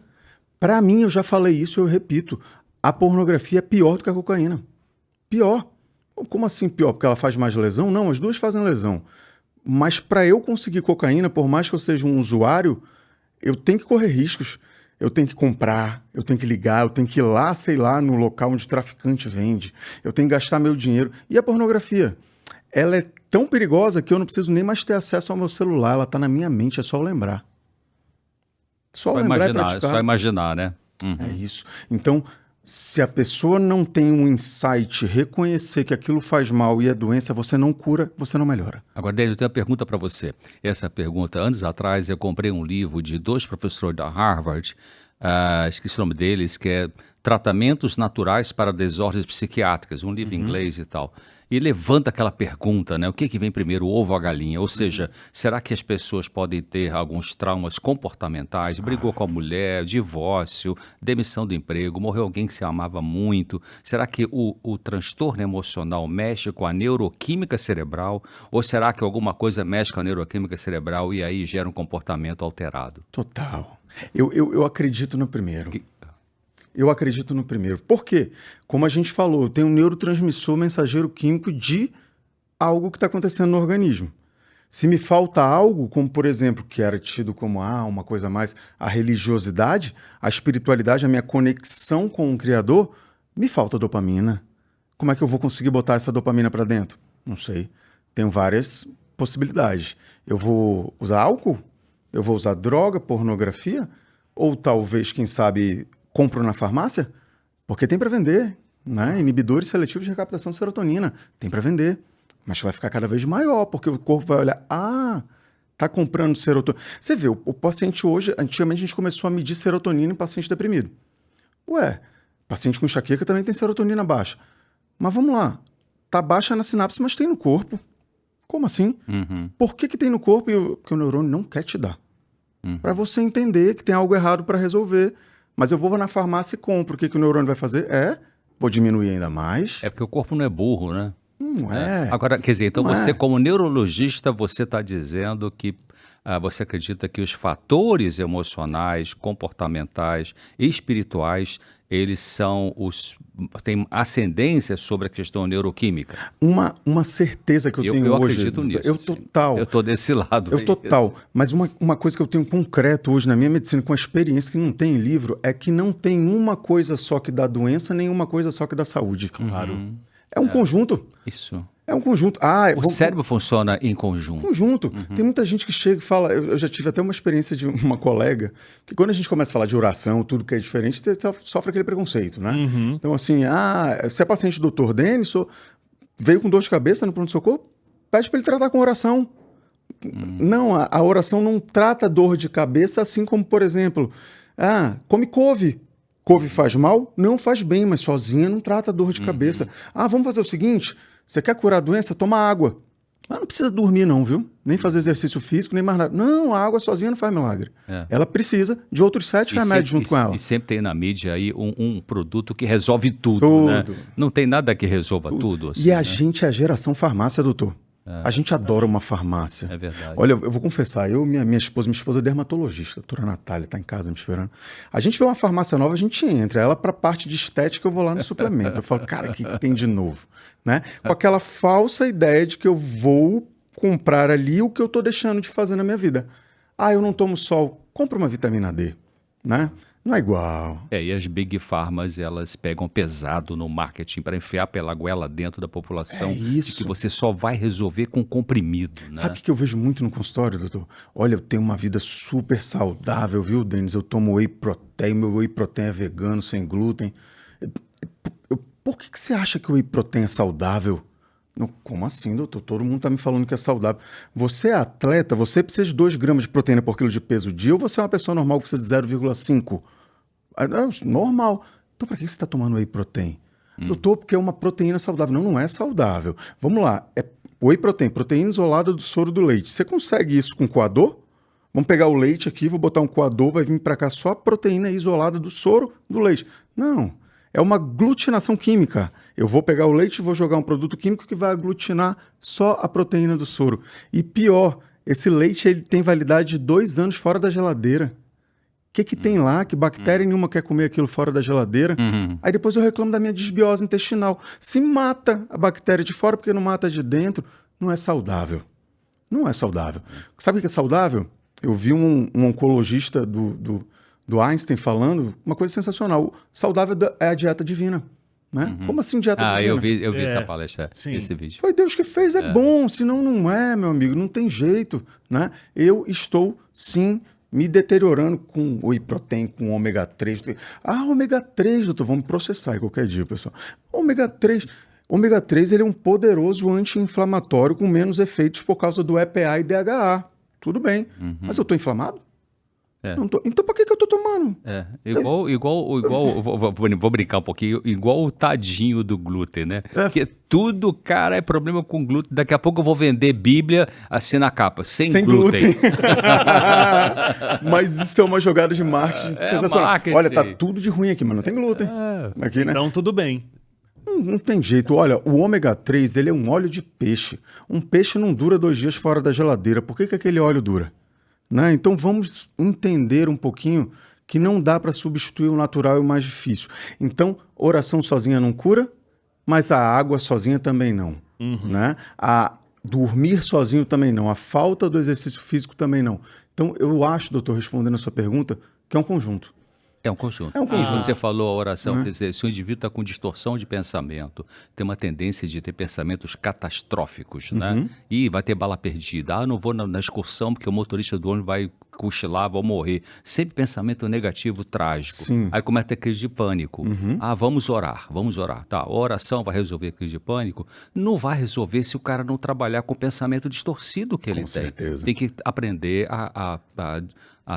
Para mim, eu já falei isso, eu repito, a pornografia é pior do que a cocaína. Pior. Como assim pior? Porque ela faz mais lesão? Não, as duas fazem lesão. Mas para eu conseguir cocaína, por mais que eu seja um usuário, eu tenho que correr riscos. Eu tenho que comprar, eu tenho que ligar, eu tenho que ir lá, sei lá, no local onde o traficante vende. Eu tenho que gastar meu dinheiro. E a pornografia? Ela é tão perigosa que eu não preciso nem mais ter acesso ao meu celular. Ela está na minha mente, é só eu lembrar. Só lembrar e praticar. Só imaginar, né? É isso. Então, se a pessoa não tem um insight, reconhecer que aquilo faz mal e é doença, você não cura, você não melhora. Agora, Délio, eu tenho uma pergunta para você. Essa pergunta, anos atrás, eu comprei um livro de 2 professores da Harvard, esqueci o nome deles, que é Tratamentos Naturais para Desordens Psiquiátricas, um livro em inglês e tal. E levanta aquela pergunta, né? O que vem primeiro, o ovo ou a galinha? Ou seja, será que as pessoas podem ter alguns traumas comportamentais? Brigou com a mulher, divórcio, demissão do emprego, morreu alguém que se amava muito. Será que o transtorno emocional mexe com a neuroquímica cerebral? Ou será que alguma coisa mexe com a neuroquímica cerebral e aí gera um comportamento alterado? Total. Eu acredito no primeiro. Eu acredito no primeiro. Por quê? Como a gente falou, tem um neurotransmissor mensageiro químico de algo que está acontecendo no organismo. Se me falta algo, como por exemplo, que era tido como uma coisa mais, a religiosidade, a espiritualidade, a minha conexão com o Criador, me falta dopamina. Como é que eu vou conseguir botar essa dopamina para dentro? Não sei. Tenho várias possibilidades. Eu vou usar álcool? Eu vou usar droga, pornografia? Ou talvez, quem sabe, compro na farmácia? Porque tem para vender, né? Inibidores seletivos de recaptação de serotonina. Tem para vender. Mas vai ficar cada vez maior, porque o corpo vai olhar, tá comprando serotonina. Você vê, o paciente hoje, antigamente a gente começou a medir serotonina em paciente deprimido. Ué, paciente com enxaqueca também tem serotonina baixa. Mas vamos lá, tá baixa na sinapse, mas tem no corpo. Como assim? Por que tem no corpo? Porque o neurônio não quer te dar. Para você entender que tem algo errado para resolver. Mas eu vou na farmácia e compro. O que o neurônio vai fazer? Vou diminuir ainda mais. É porque o corpo não é burro, né? Não é. Agora, quer dizer, então Não você, é. como neurologista, você está dizendo que você acredita que os fatores emocionais, comportamentais e espirituais, eles têm ascendência sobre a questão neuroquímica? Uma certeza que eu tenho hoje. Eu acredito nisso. Eu total. Eu estou desse lado. Eu total. Mas uma coisa que eu tenho concreto hoje na minha medicina, com a experiência que não tem em livro, é que não tem uma coisa só que dá doença, nem uma coisa só que dá saúde. Claro. É um conjunto. Isso. É um conjunto. O cérebro funciona em conjunto. Conjunto. Tem muita gente que chega e fala... Eu já tive até uma experiência de uma colega, que quando a gente começa a falar de oração, tudo que é diferente, você sofre aquele preconceito, né? Então, assim, você é paciente do Dr. Denis, veio com dor de cabeça no pronto-socorro, pede para ele tratar com oração. Não, a oração não trata dor de cabeça, assim como, por exemplo, come couve. Couve faz mal? Não faz bem, mas sozinha não trata dor de cabeça. Vamos fazer o seguinte... Você quer curar a doença? Toma água. Mas não precisa dormir não, viu? Nem fazer exercício físico, nem mais nada. Não, a água sozinha não faz milagre. Ela precisa de outros 7 remédios junto com ela. E sempre tem na mídia aí um produto que resolve tudo, né? Não tem nada que resolva tudo. Assim, e a gente é a geração farmácia, doutor. A gente adora uma farmácia. É verdade. Olha, eu vou confessar, minha esposa é dermatologista, a doutora Natália está em casa me esperando. A gente vê uma farmácia nova, a gente entra. Ela, para a parte de estética, eu vou lá no suplemento. Eu falo, cara, o que tem de novo? Né? Com aquela falsa ideia de que eu vou comprar ali o que eu estou deixando de fazer na minha vida. Eu não tomo sol, compra uma vitamina D, né? Não é igual. E as Big Pharmas, elas pegam pesado no marketing para enfiar pela goela dentro da população. De que você só vai resolver com comprimido, né? Sabe o que eu vejo muito no consultório, doutor? Olha, eu tenho uma vida super saudável, viu, Denis? Eu tomo whey protein, meu whey protein é vegano, sem glúten. Por que você acha que o whey protein é saudável? Não, como assim, doutor? Todo mundo está me falando que é saudável. Você é atleta, você precisa de 2 gramas de proteína por quilo de peso dia, ou você é uma pessoa normal que precisa de 0,5? Normal. Então, para que você está tomando whey protein? Doutor, porque é uma proteína saudável. Não, não é saudável. Vamos lá. É whey protein, proteína isolada do soro do leite. Você consegue isso com coador? Vamos pegar o leite aqui, vou botar um coador, vai vir para cá só a proteína isolada do soro do leite. Não. É uma aglutinação química. Eu vou pegar o leite e vou jogar um produto químico que vai aglutinar só a proteína do soro. E pior, esse leite ele tem validade de 2 anos fora da geladeira. O que tem lá? Que bactéria nenhuma quer comer aquilo fora da geladeira? Aí depois eu reclamo da minha disbiose intestinal. Se mata a bactéria de fora porque não mata de dentro, não é saudável. Não é saudável. Sabe o que é saudável? Eu vi um oncologista do Einstein falando uma coisa sensacional. Saudável é a dieta divina. Né? Como assim dieta divina? Eu vi essa palestra, esse vídeo. Foi Deus que fez, é bom. Senão não é, meu amigo, não tem jeito. Né? Eu estou, sim, me deteriorando com whey protein, com ômega 3. Ômega 3, doutor, vamos processar aí qualquer dia, pessoal. Ômega 3 ele é um poderoso anti-inflamatório com menos efeitos por causa do EPA e DHA. Tudo bem, mas eu estou inflamado? Não tô. Então, para que eu tô tomando? Vou brincar um pouquinho, igual o tadinho do glúten, né? Porque tudo, cara, é problema com glúten. Daqui a pouco eu vou vender Bíblia assim na capa, sem glúten. Mas isso é uma jogada de marketing sensacional. Olha, tá tudo de ruim aqui, mas não tem glúten. Aqui, né? Então, tudo bem. Não tem jeito. Olha, o ômega 3, ele é um óleo de peixe. Um peixe não dura 2 dias fora da geladeira. Por que aquele óleo dura? Né? Então vamos entender um pouquinho que não dá para substituir o natural e o mais difícil. Então, oração sozinha não cura, mas a água sozinha também não. Né? A dormir sozinho também não. A falta do exercício físico também não. Então, eu acho, doutor, respondendo a sua pergunta, que é um conjunto. É um conjunto. Você falou a oração, quer dizer, se o indivíduo está com distorção de pensamento, tem uma tendência de ter pensamentos catastróficos, né? E vai ter bala perdida. Não vou na excursão porque o motorista do ônibus vai cochilar, vou morrer. Sempre pensamento negativo, trágico. Sim. Aí começa a ter crise de pânico. Vamos orar. Tá, a oração vai resolver a crise de pânico? Não vai resolver se o cara não trabalhar com o pensamento distorcido que ele tem. Certeza. Tem que aprender a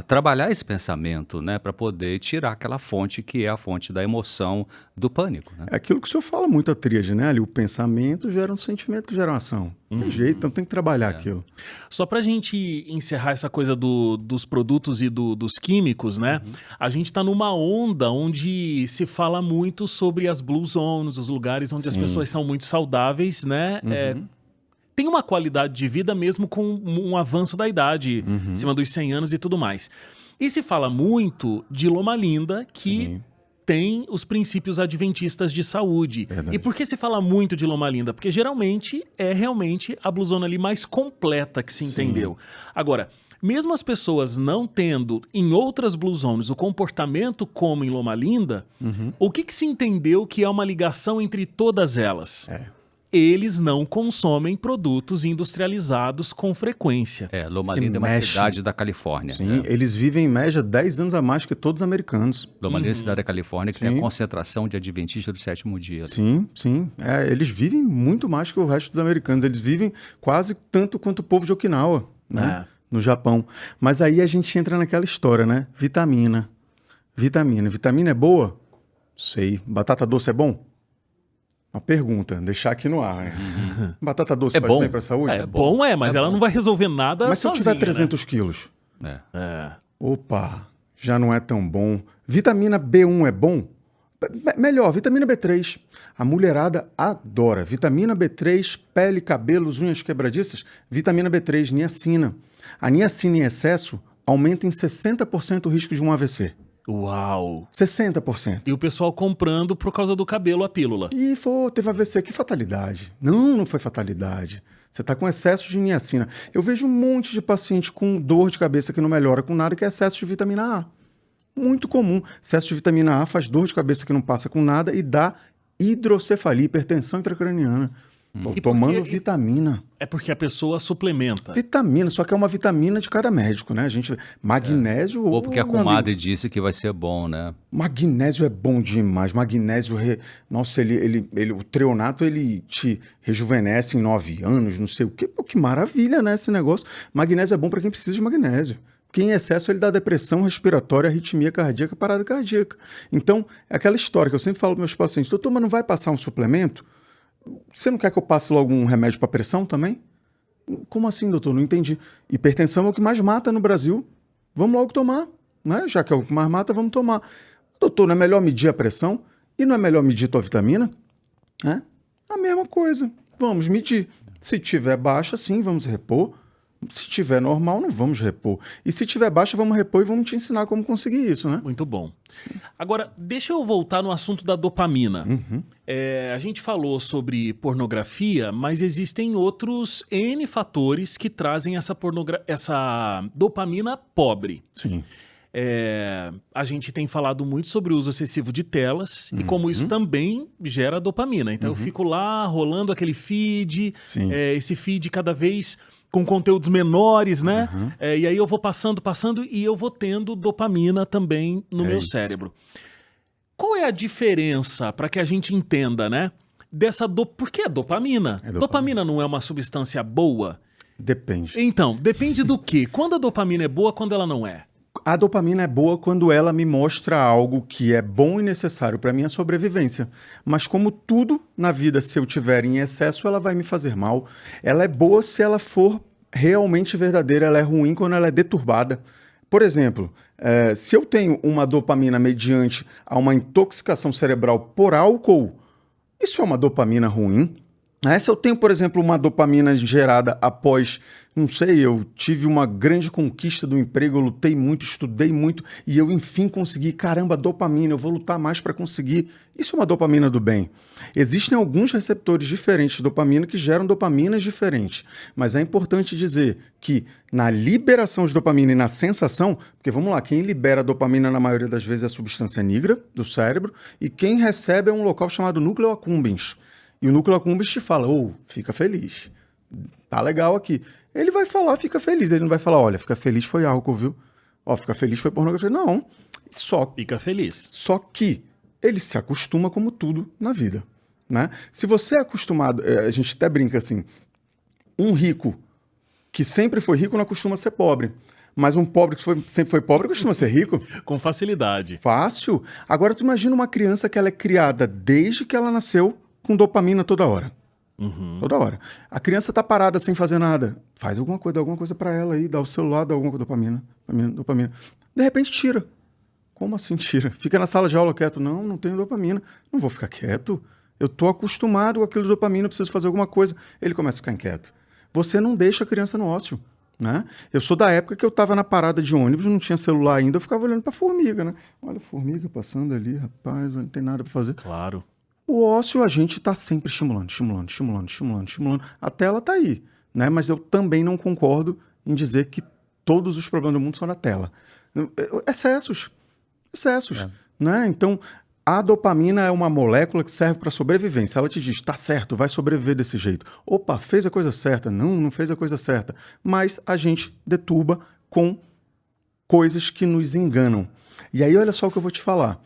trabalhar esse pensamento, né, para poder tirar aquela fonte que é a fonte da emoção do pânico. Né? É aquilo que o senhor fala muito a tríade, né? Ali, o pensamento gera um sentimento que gera uma ação. Não tem jeito, então tem que trabalhar aquilo. Só para a gente encerrar essa coisa dos produtos e dos químicos, né? A gente está numa onda onde se fala muito sobre as blue zones, os lugares onde as pessoas são muito saudáveis, né? Tem uma qualidade de vida mesmo com um avanço da idade, em cima dos 100 anos e tudo mais. E se fala muito de Loma Linda, que tem os princípios adventistas de saúde. Verdade. E por que se fala muito de Loma Linda? Porque geralmente é realmente a Blue Zone ali mais completa que se entendeu. Agora, mesmo as pessoas não tendo em outras Blue Zones o comportamento como em Loma Linda, o que se entendeu que é uma ligação entre todas elas? eles não consomem produtos industrializados com frequência. Loma Se Linda é uma mexe. cidade da Califórnia. Sim, eles vivem em média 10 anos a mais que todos os americanos. Loma Linda é uma cidade da Califórnia que tem Sim. a concentração de adventistas do sétimo dia. Sim, sim. Eles vivem muito mais que o resto dos americanos. Eles vivem quase tanto quanto o povo de Okinawa, né? No Japão. Mas aí a gente entra naquela história, né? Vitamina. Vitamina é boa? Sei. Batata doce é bom? Uma pergunta, deixar aqui no ar. Né? Batata doce faz bem para a saúde? Mas ela não vai resolver nada Mas se eu sozinha, tiver 300 quilos? Opa, já não é tão bom. Vitamina B1 é bom? Melhor, vitamina B3. A mulherada adora. Vitamina B3, pele, cabelos, unhas quebradiças. Vitamina B3, niacina. A niacina em excesso aumenta em 60% o risco de um AVC. Uau! 60%. E o pessoal comprando por causa do cabelo a pílula. E teve AVC, que fatalidade. Não foi fatalidade. Você está com excesso de niacina. Eu vejo um monte de paciente com dor de cabeça que não melhora com nada, que é excesso de vitamina A. Muito comum. Excesso de vitamina A faz dor de cabeça que não passa com nada e dá hidrocefalia, hipertensão intracraniana. Tomando vitamina. É porque a pessoa suplementa. Vitamina, só que é uma vitamina de cada médico, né? A gente magnésio Ou porque a comadre disse que vai ser bom, né? Magnésio é bom demais. Magnésio, nossa, o treonato, ele te rejuvenesce em 9 anos, não sei o quê. Pô, que maravilha, né, esse negócio. Magnésio é bom para quem precisa de magnésio. Porque em excesso ele dá depressão respiratória, arritmia cardíaca, parada cardíaca. Então, é aquela história que eu sempre falo para meus pacientes: doutor, mas não vai passar um suplemento? Você não quer que eu passe logo um remédio para pressão também? Como assim, doutor? Não entendi. Hipertensão é o que mais mata no Brasil. Vamos logo tomar, né? Já que é o que mais mata, vamos tomar. Doutor, não é melhor medir a pressão? E não é melhor medir tua vitamina? A mesma coisa. Vamos medir. Se tiver baixa, sim, vamos repor. Se tiver normal, não vamos repor. E se tiver baixa, vamos repor e vamos te ensinar como conseguir isso, né? Muito bom. Agora, deixa eu voltar no assunto da dopamina. A gente falou sobre pornografia, mas existem outros N fatores que trazem essa dopamina pobre. Sim. A gente tem falado muito sobre o uso excessivo de telas e como isso também gera dopamina. Então eu fico lá rolando aquele feed, esse feed cada vez com conteúdos menores, né? E aí eu vou passando e eu vou tendo dopamina também no meu cérebro. Qual é a diferença, para que a gente entenda, né? Por que é dopamina? Dopamina não é uma substância boa? Depende. Então, depende do quê? Quando a dopamina é boa, quando ela não é? A dopamina é boa quando ela me mostra algo que é bom e necessário para minha sobrevivência. Mas como tudo na vida, se eu tiver em excesso, ela vai me fazer mal. Ela é boa se ela for realmente verdadeira, ela é ruim quando ela é deturbada. Por exemplo, se eu tenho uma dopamina mediante a uma intoxicação cerebral por álcool, isso é uma dopamina ruim. Se eu tenho, por exemplo, uma dopamina gerada após, não sei, eu tive uma grande conquista do emprego, eu lutei muito, estudei muito e eu, enfim, consegui. Caramba, dopamina, eu vou lutar mais para conseguir. Isso é uma dopamina do bem. Existem alguns receptores diferentes de dopamina que geram dopaminas diferentes, mas é importante dizer que na liberação de dopamina e na sensação, porque vamos lá, quem libera dopamina na maioria das vezes é a substância negra do cérebro e quem recebe é um local chamado núcleo accumbens. E o núcleo accumbens te fala, fica feliz, tá legal aqui. Ele vai falar, fica feliz, ele não vai falar, olha, fica feliz foi álcool, viu? Fica feliz foi pornografia. Não, fica feliz. Só que ele se acostuma como tudo na vida, né? Se você é acostumado, a gente até brinca assim, um rico que sempre foi rico não costuma ser pobre. Mas um pobre que sempre foi pobre costuma ser rico. Com facilidade. Fácil. Agora tu imagina uma criança que ela é criada desde que ela nasceu com dopamina toda hora. Toda hora. A criança tá parada sem fazer nada. Faz alguma coisa para ela aí, dá o celular, dá alguma coisa, dopamina. De repente tira. Como assim tira? Fica na sala de aula quieto. Não tenho dopamina. Não vou ficar quieto. Eu tô acostumado com aquilo de dopamina, preciso fazer alguma coisa. Ele começa a ficar inquieto. Você não deixa a criança no ócio, né? Eu sou da época que eu tava na parada de ônibus, não tinha celular ainda, eu ficava olhando pra formiga, né? Olha a formiga passando ali, rapaz, não tem nada pra fazer. Claro. O ócio a gente está sempre estimulando, até ela tá aí, né? Mas eu também não concordo em dizer que todos os problemas do mundo são na tela. Excessos, né? Então, A dopamina é uma molécula que serve para sobrevivência. Ela te diz, tá certo, vai sobreviver desse jeito. Opa, fez a coisa certa. Não, não fez a coisa certa. Mas a gente deturba com coisas que nos enganam. E aí, olha só o que eu vou te falar.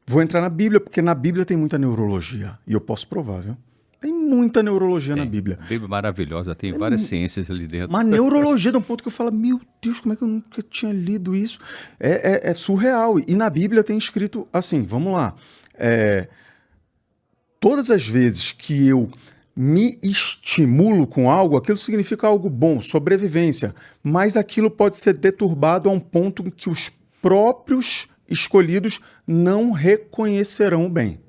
Vou entrar na Bíblia, porque na Bíblia tem muita neurologia. E eu posso provar, viu? Tem muita neurologia na Bíblia. A Bíblia é maravilhosa, tem várias ciências ali dentro. Uma neurologia de um ponto que eu falo, meu Deus, como é que eu nunca tinha lido isso? É surreal. E na Bíblia tem escrito assim, vamos lá. Todas as vezes que eu me estimulo com algo, aquilo significa algo bom, sobrevivência. Mas aquilo pode ser deturbado a um ponto em que os próprios escolhidos não reconhecerão o bem.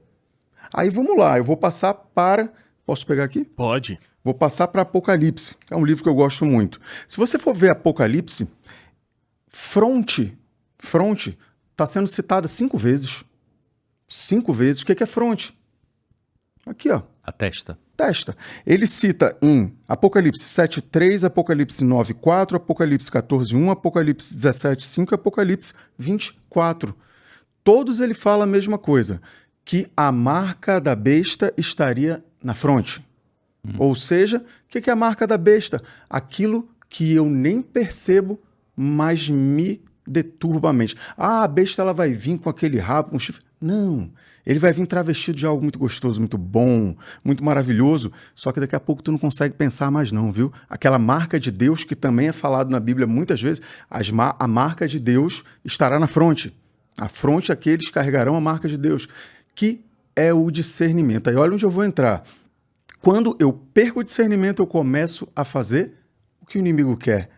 Aí vamos lá, eu vou passar para... Posso pegar aqui? Pode. Vou passar para Apocalipse, que é um livro que eu gosto muito. Se você for ver Apocalipse, fronte está sendo citada 5 vezes. 5 vezes. O que é fronte? Aqui, ó. A testa. Testa. Ele cita em Apocalipse 7:3, Apocalipse 9:4, Apocalipse 14:1, Apocalipse 17:5 e Apocalipse 24. Todos ele fala a mesma coisa, que a marca da besta estaria na fronte. Ou seja, o que é a marca da besta? Aquilo que eu nem percebo, mas me deturba a mente. Ah, a besta ela vai vir com aquele rabo, com chifre. Não, ele vai vir travestido de algo muito gostoso, muito bom, muito maravilhoso, só que daqui a pouco tu não consegue pensar mais não, viu? Aquela marca de Deus que também é falado na Bíblia muitas vezes, a marca de Deus estará na fronte. A fronte aqueles carregarão a marca de Deus, que é o discernimento. Aí olha onde eu vou entrar. Quando eu perco o discernimento, eu começo a fazer o que o inimigo quer.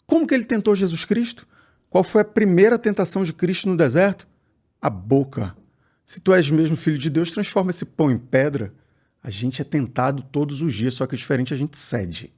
Como que ele tentou Jesus Cristo? Qual foi a primeira tentação de Cristo no deserto? A boca. Se tu és mesmo filho de Deus, transforma esse pão em pedra. A gente é tentado todos os dias, só que diferente a gente cede.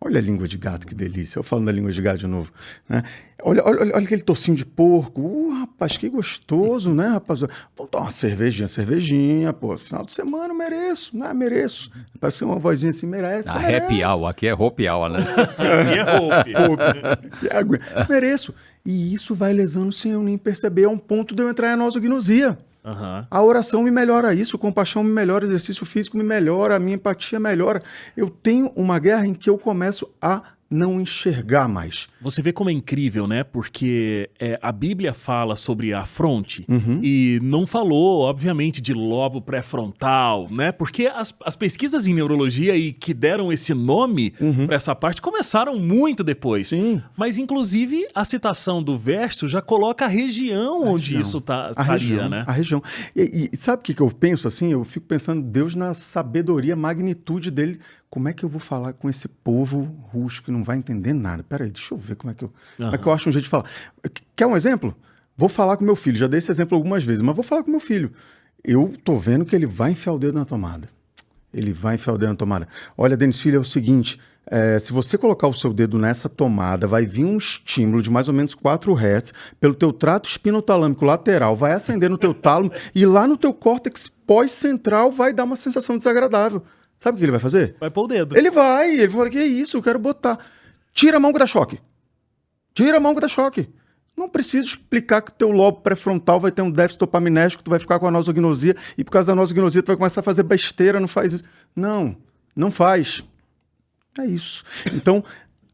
Olha a língua de gato, que delícia. Eu falando da língua de gato de novo. Né? Olha aquele tocinho de porco. Rapaz, que gostoso, né, rapaz? Vamos tomar uma cervejinha, pô. Final de semana eu mereço, né? Mereço. Parece uma vozinha assim, merece. Happy hour, aqui é hope hour, né? Aqui é hope. Mereço. E isso vai lesando sem eu nem perceber, a um ponto de eu entrar em anosognosia. Uhum. A oração me melhora isso, a compaixão me melhora, o exercício físico me melhora, a minha empatia melhora. Eu tenho uma guerra em que eu começo a não enxergar mais. Você vê como é incrível, né? Porque a Bíblia fala sobre a fronte e não falou, obviamente, de lobo pré-frontal, né? Porque as pesquisas em neurologia e que deram esse nome para essa parte começaram muito depois. Sim. Mas, inclusive, a citação do verso já coloca a região onde isso estaria, né? A região. E sabe o que eu penso assim? Eu fico pensando, Deus na sabedoria, magnitude dele. Como é que eu vou falar com esse povo rústico que não vai entender nada? Peraí, deixa eu ver como é que eu acho um jeito de falar. Quer um exemplo? Vou falar com meu filho. Já dei esse exemplo algumas vezes, mas vou falar com meu filho. Eu tô vendo que ele vai enfiar o dedo na tomada. Ele vai enfiar o dedo na tomada. Olha, Denis, filho, é o seguinte. Se você colocar o seu dedo nessa tomada, vai vir um estímulo de mais ou menos 4 Hz pelo teu trato espinotalâmico lateral, vai acender no teu tálamo e lá no teu córtex pós-central vai dar uma sensação desagradável. Sabe o que ele vai fazer? Vai pôr o dedo. Ele fala, que é isso, eu quero botar. Tira a mão que dá choque. Tira a mão que dá choque. Não preciso explicar que teu lobo pré-frontal vai ter um déficit dopaminérgico, tu vai ficar com a nosognosia e por causa da nosognosia tu vai começar a fazer besteira, não faz isso. Não faz. É isso. Então,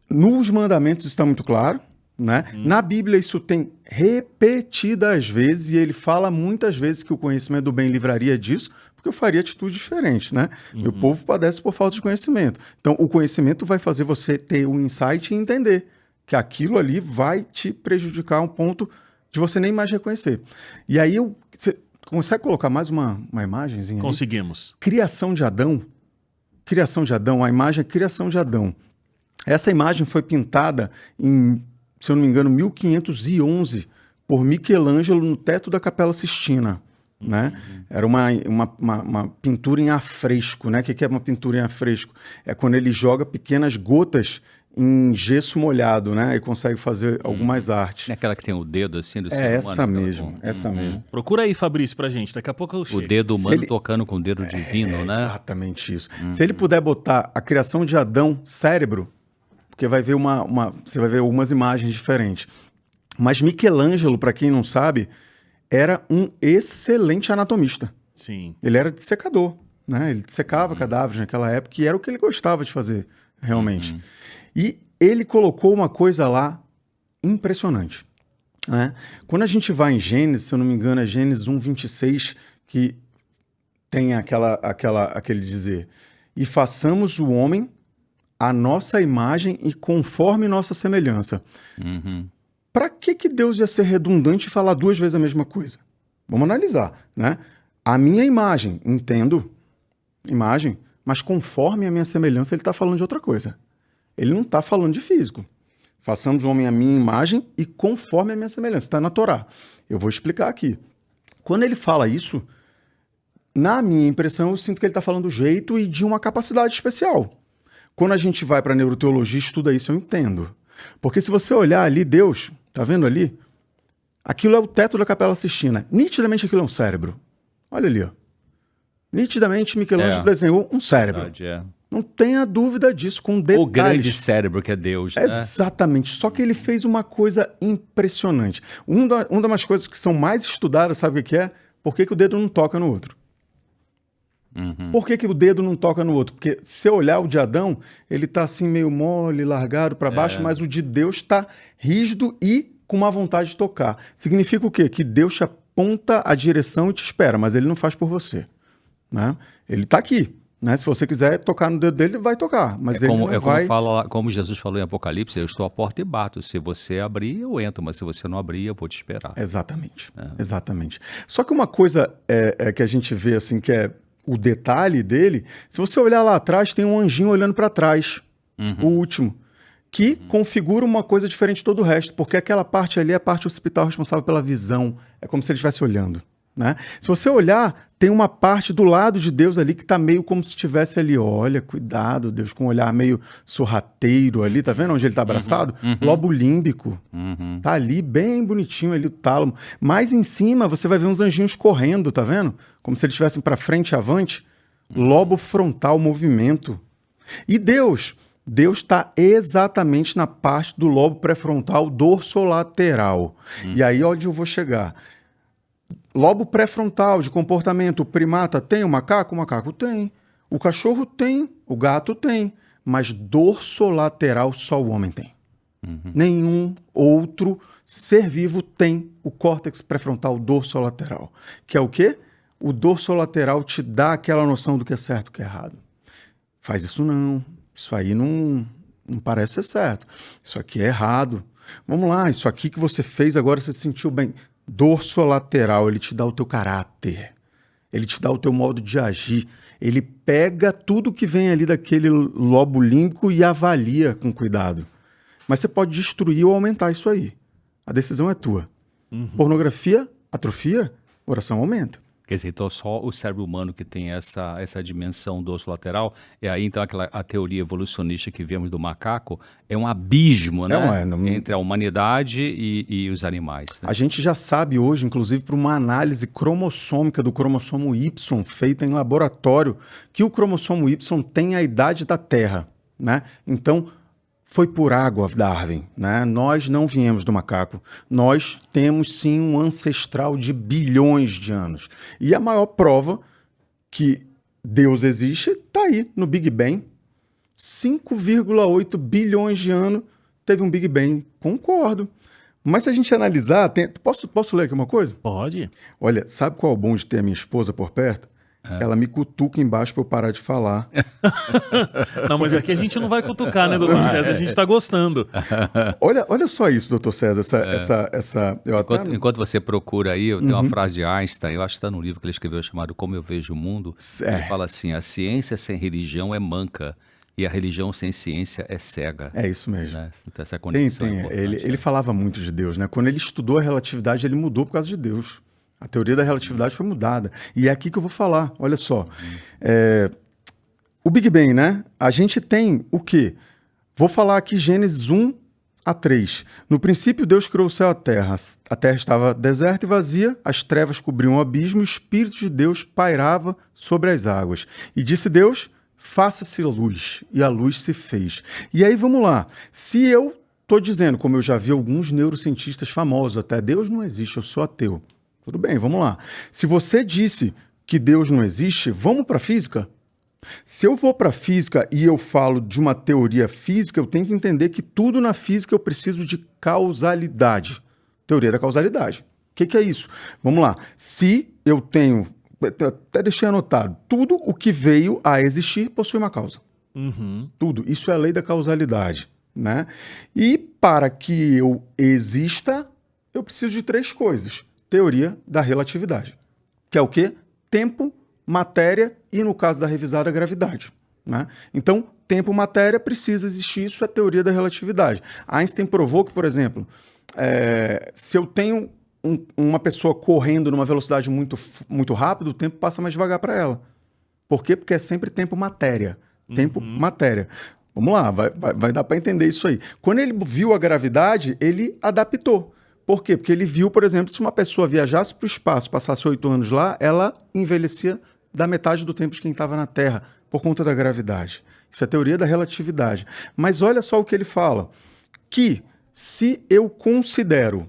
nos mandamentos está muito claro, né? Na Bíblia isso tem repetidas vezes e ele fala muitas vezes que o conhecimento do bem livraria disso, porque eu faria atitude diferente, né? Meu povo padece por falta de conhecimento. Então, o conhecimento vai fazer você ter um insight e entender que aquilo ali vai te prejudicar a um ponto de você nem mais reconhecer. E aí, você consegue colocar mais uma imagenzinha? Conseguimos. Criação de Adão, a imagem é Criação de Adão. Essa imagem foi pintada em, se eu não me engano, 1511, por Michelangelo no teto da Capela Sistina. Né? Era uma pintura em afresco. Né? O que é uma pintura em afresco? É quando ele joga pequenas gotas em gesso molhado, né? E consegue fazer algumas artes. É aquela que tem o dedo assim do ser humano? Essa mesmo. Procura aí, Fabrício, pra gente. Daqui a pouco eu chego. O dedo humano tocando com o dedo divino, né? Exatamente isso. Se ele puder botar a criação de Adão cérebro, porque vai ver você vai ver algumas imagens diferentes. Mas Michelangelo, para quem não sabe, era um excelente anatomista. Sim. Ele era dissecador, né? Ele dissecava cadáveres naquela época e era o que ele gostava de fazer, realmente. E ele colocou uma coisa lá impressionante, né? Quando a gente vai em Gênesis, se eu não me engano, é Gênesis 1:26, que tem aquele dizer: e façamos o homem à nossa imagem e conforme nossa semelhança. Para que Deus ia ser redundante e falar 2 vezes a mesma coisa? Vamos analisar, né? A minha imagem, entendo, imagem, mas conforme a minha semelhança, ele está falando de outra coisa. Ele não está falando de físico. Façamos o homem à minha imagem e conforme a minha semelhança. Está na Torá. Eu vou explicar aqui. Quando ele fala isso, na minha impressão, eu sinto que ele está falando do jeito e de uma capacidade especial. Quando a gente vai para a neuroteologia e estuda isso, eu entendo. Porque se você olhar ali, Deus, tá vendo ali? Aquilo é o teto da Capela Sistina. Nitidamente aquilo é um cérebro. Olha ali, ó. Nitidamente Michelangelo desenhou um cérebro. Verdade, Não tenha dúvida disso, com detalhes. O grande cérebro que é Deus, né? Exatamente. Só que ele fez uma coisa impressionante. Uma das coisas que são mais estudadas, sabe o que é? Por que o dedo não toca no outro? Por que o dedo não toca no outro? Porque se eu olhar o de Adão, ele está assim meio mole, largado para baixo, mas o de Deus está rígido e com uma vontade de tocar. Significa o quê? Que Deus te aponta a direção e te espera, mas ele não faz por você, né? Ele está aqui, né? Se você quiser tocar no dedo dele, ele vai tocar, mas ele não vai... Como Jesus falou em Apocalipse: eu estou à porta e bato. Se você abrir, eu entro, mas se você não abrir, eu vou te esperar. Exatamente, exatamente. Só que uma coisa que a gente vê assim, que é o detalhe dele, se você olhar lá atrás, tem um anjinho olhando para trás, o último, que configura uma coisa diferente de todo o resto, porque aquela parte ali é a parte occipital responsável pela visão, é como se ele estivesse olhando, né? Se você olhar, tem uma parte do lado de Deus ali que está meio como se estivesse ali, olha, cuidado, Deus, com um olhar meio sorrateiro ali, tá vendo onde ele está abraçado? Lobo límbico, tá ali bem bonitinho ali o tálamo, mais em cima você vai ver uns anjinhos correndo, tá vendo? Como se eles estivessem para frente e avante, lobo frontal, movimento. E Deus está exatamente na parte do lobo pré-frontal dorsolateral. E aí onde eu vou chegar? Lobo pré-frontal de comportamento, o primata tem, o macaco tem, o cachorro tem, o gato tem, mas dorsolateral só o homem tem. Nenhum outro ser vivo tem o córtex pré-frontal dorsolateral, que é o quê? O dorsolateral te dá aquela noção do que é certo e do que é errado. Faz isso não, isso aí não parece ser certo, isso aqui é errado. Vamos lá, isso aqui que você fez agora você se sentiu bem. Dorsolateral, ele te dá o teu caráter, ele te dá o teu modo de agir, ele pega tudo que vem ali daquele lobo límbico e avalia com cuidado. Mas você pode destruir ou aumentar isso aí. A decisão é tua. Pornografia, atrofia, oração aumenta. Quer dizer, então só o cérebro humano que tem essa dimensão dorsolateral, e aí então a teoria evolucionista que vemos do macaco é um abismo, né? Entre a humanidade e os animais. Né? A gente já sabe hoje, inclusive por uma análise cromossômica do cromossomo Y feita em laboratório, que o cromossomo Y tem a idade da Terra, né? Então, foi por água, Darwin, né? Nós não viemos do macaco. Nós temos, sim, um ancestral de bilhões de anos. E a maior prova que Deus existe está aí, no Big Bang. 5,8 bilhões de anos teve um Big Bang. Concordo. Mas se a gente analisar... Posso ler aqui uma coisa? Pode. Olha, sabe qual é o bom de ter a minha esposa por perto? Ela me cutuca embaixo para eu parar de falar. Não, mas aqui a gente não vai cutucar, né, doutor César? A gente está gostando. Olha só isso, doutor César. Enquanto você procura aí, eu tenho uma frase de Einstein, eu acho que está no livro que ele escreveu chamado Como Eu Vejo o Mundo. Ele fala assim: a ciência sem religião é manca e a religião sem ciência é cega. É isso mesmo. Né? Então, essa condição ele falava muito de Deus, né? Quando ele estudou a relatividade, ele mudou por causa de Deus. A teoria da relatividade foi mudada. E é aqui que eu vou falar, olha só. O Big Bang, né? A gente tem o quê? Vou falar aqui Gênesis 1-3. No princípio, Deus criou o céu e a terra. A terra estava deserta e vazia, as trevas cobriam o abismo, e o Espírito de Deus pairava sobre as águas. E disse Deus, faça-se luz. E a luz se fez. E aí, vamos lá. Se eu estou dizendo, como eu já vi alguns neurocientistas famosos, até Deus não existe, eu sou ateu. Tudo bem, vamos lá. Se você disse que Deus não existe, vamos para a física? Se eu vou para a física e eu falo de uma teoria física, eu tenho que entender que tudo na física eu preciso de causalidade. Teoria da causalidade. O que é isso? Vamos lá. Se eu tenho, até deixei anotado, tudo o que veio a existir possui uma causa. Tudo. Isso é a lei da causalidade, né? E para que eu exista, eu preciso de 3 coisas. Teoria da relatividade. Que é o quê? Tempo, matéria e, no caso da revisada, gravidade. Né? Então, tempo, matéria, precisa existir. Isso é teoria da relatividade. Einstein provou que, por exemplo, se eu tenho uma pessoa correndo numa velocidade muito rápida, o tempo passa mais devagar para ela. Por quê? Porque é sempre tempo, matéria. Tempo, matéria. Vamos lá, vai dar para entender isso aí. Quando ele viu a gravidade, ele adaptou. Por quê? Porque ele viu, por exemplo, se uma pessoa viajasse para o espaço, passasse 8 anos lá, ela envelhecia da metade do tempo de quem estava na Terra, por conta da gravidade. Isso é teoria da relatividade. Mas olha só o que ele fala, que se eu considero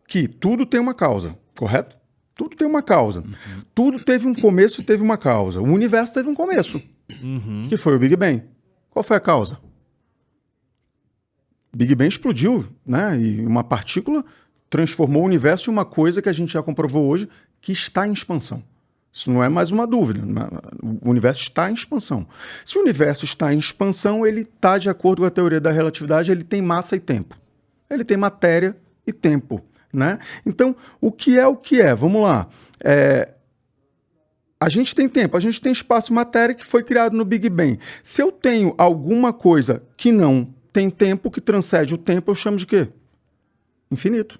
que tudo tem uma causa, correto? Tudo tem uma causa. Tudo teve um começo e teve uma causa. O universo teve um começo, que foi o Big Bang. Qual foi a causa? Big Bang explodiu, né? E uma partícula transformou o universo em uma coisa que a gente já comprovou hoje, que está em expansão. Isso não é mais uma dúvida. O universo está em expansão. Se o universo está em expansão, ele está de acordo com a teoria da relatividade, ele tem massa e tempo. Ele tem matéria e tempo. Né? Então, o que é? Vamos lá. A gente tem tempo, a gente tem espaço e matéria que foi criado no Big Bang. Se eu tenho alguma coisa que não tem tempo, que transcende o tempo, eu chamo de quê? Infinito.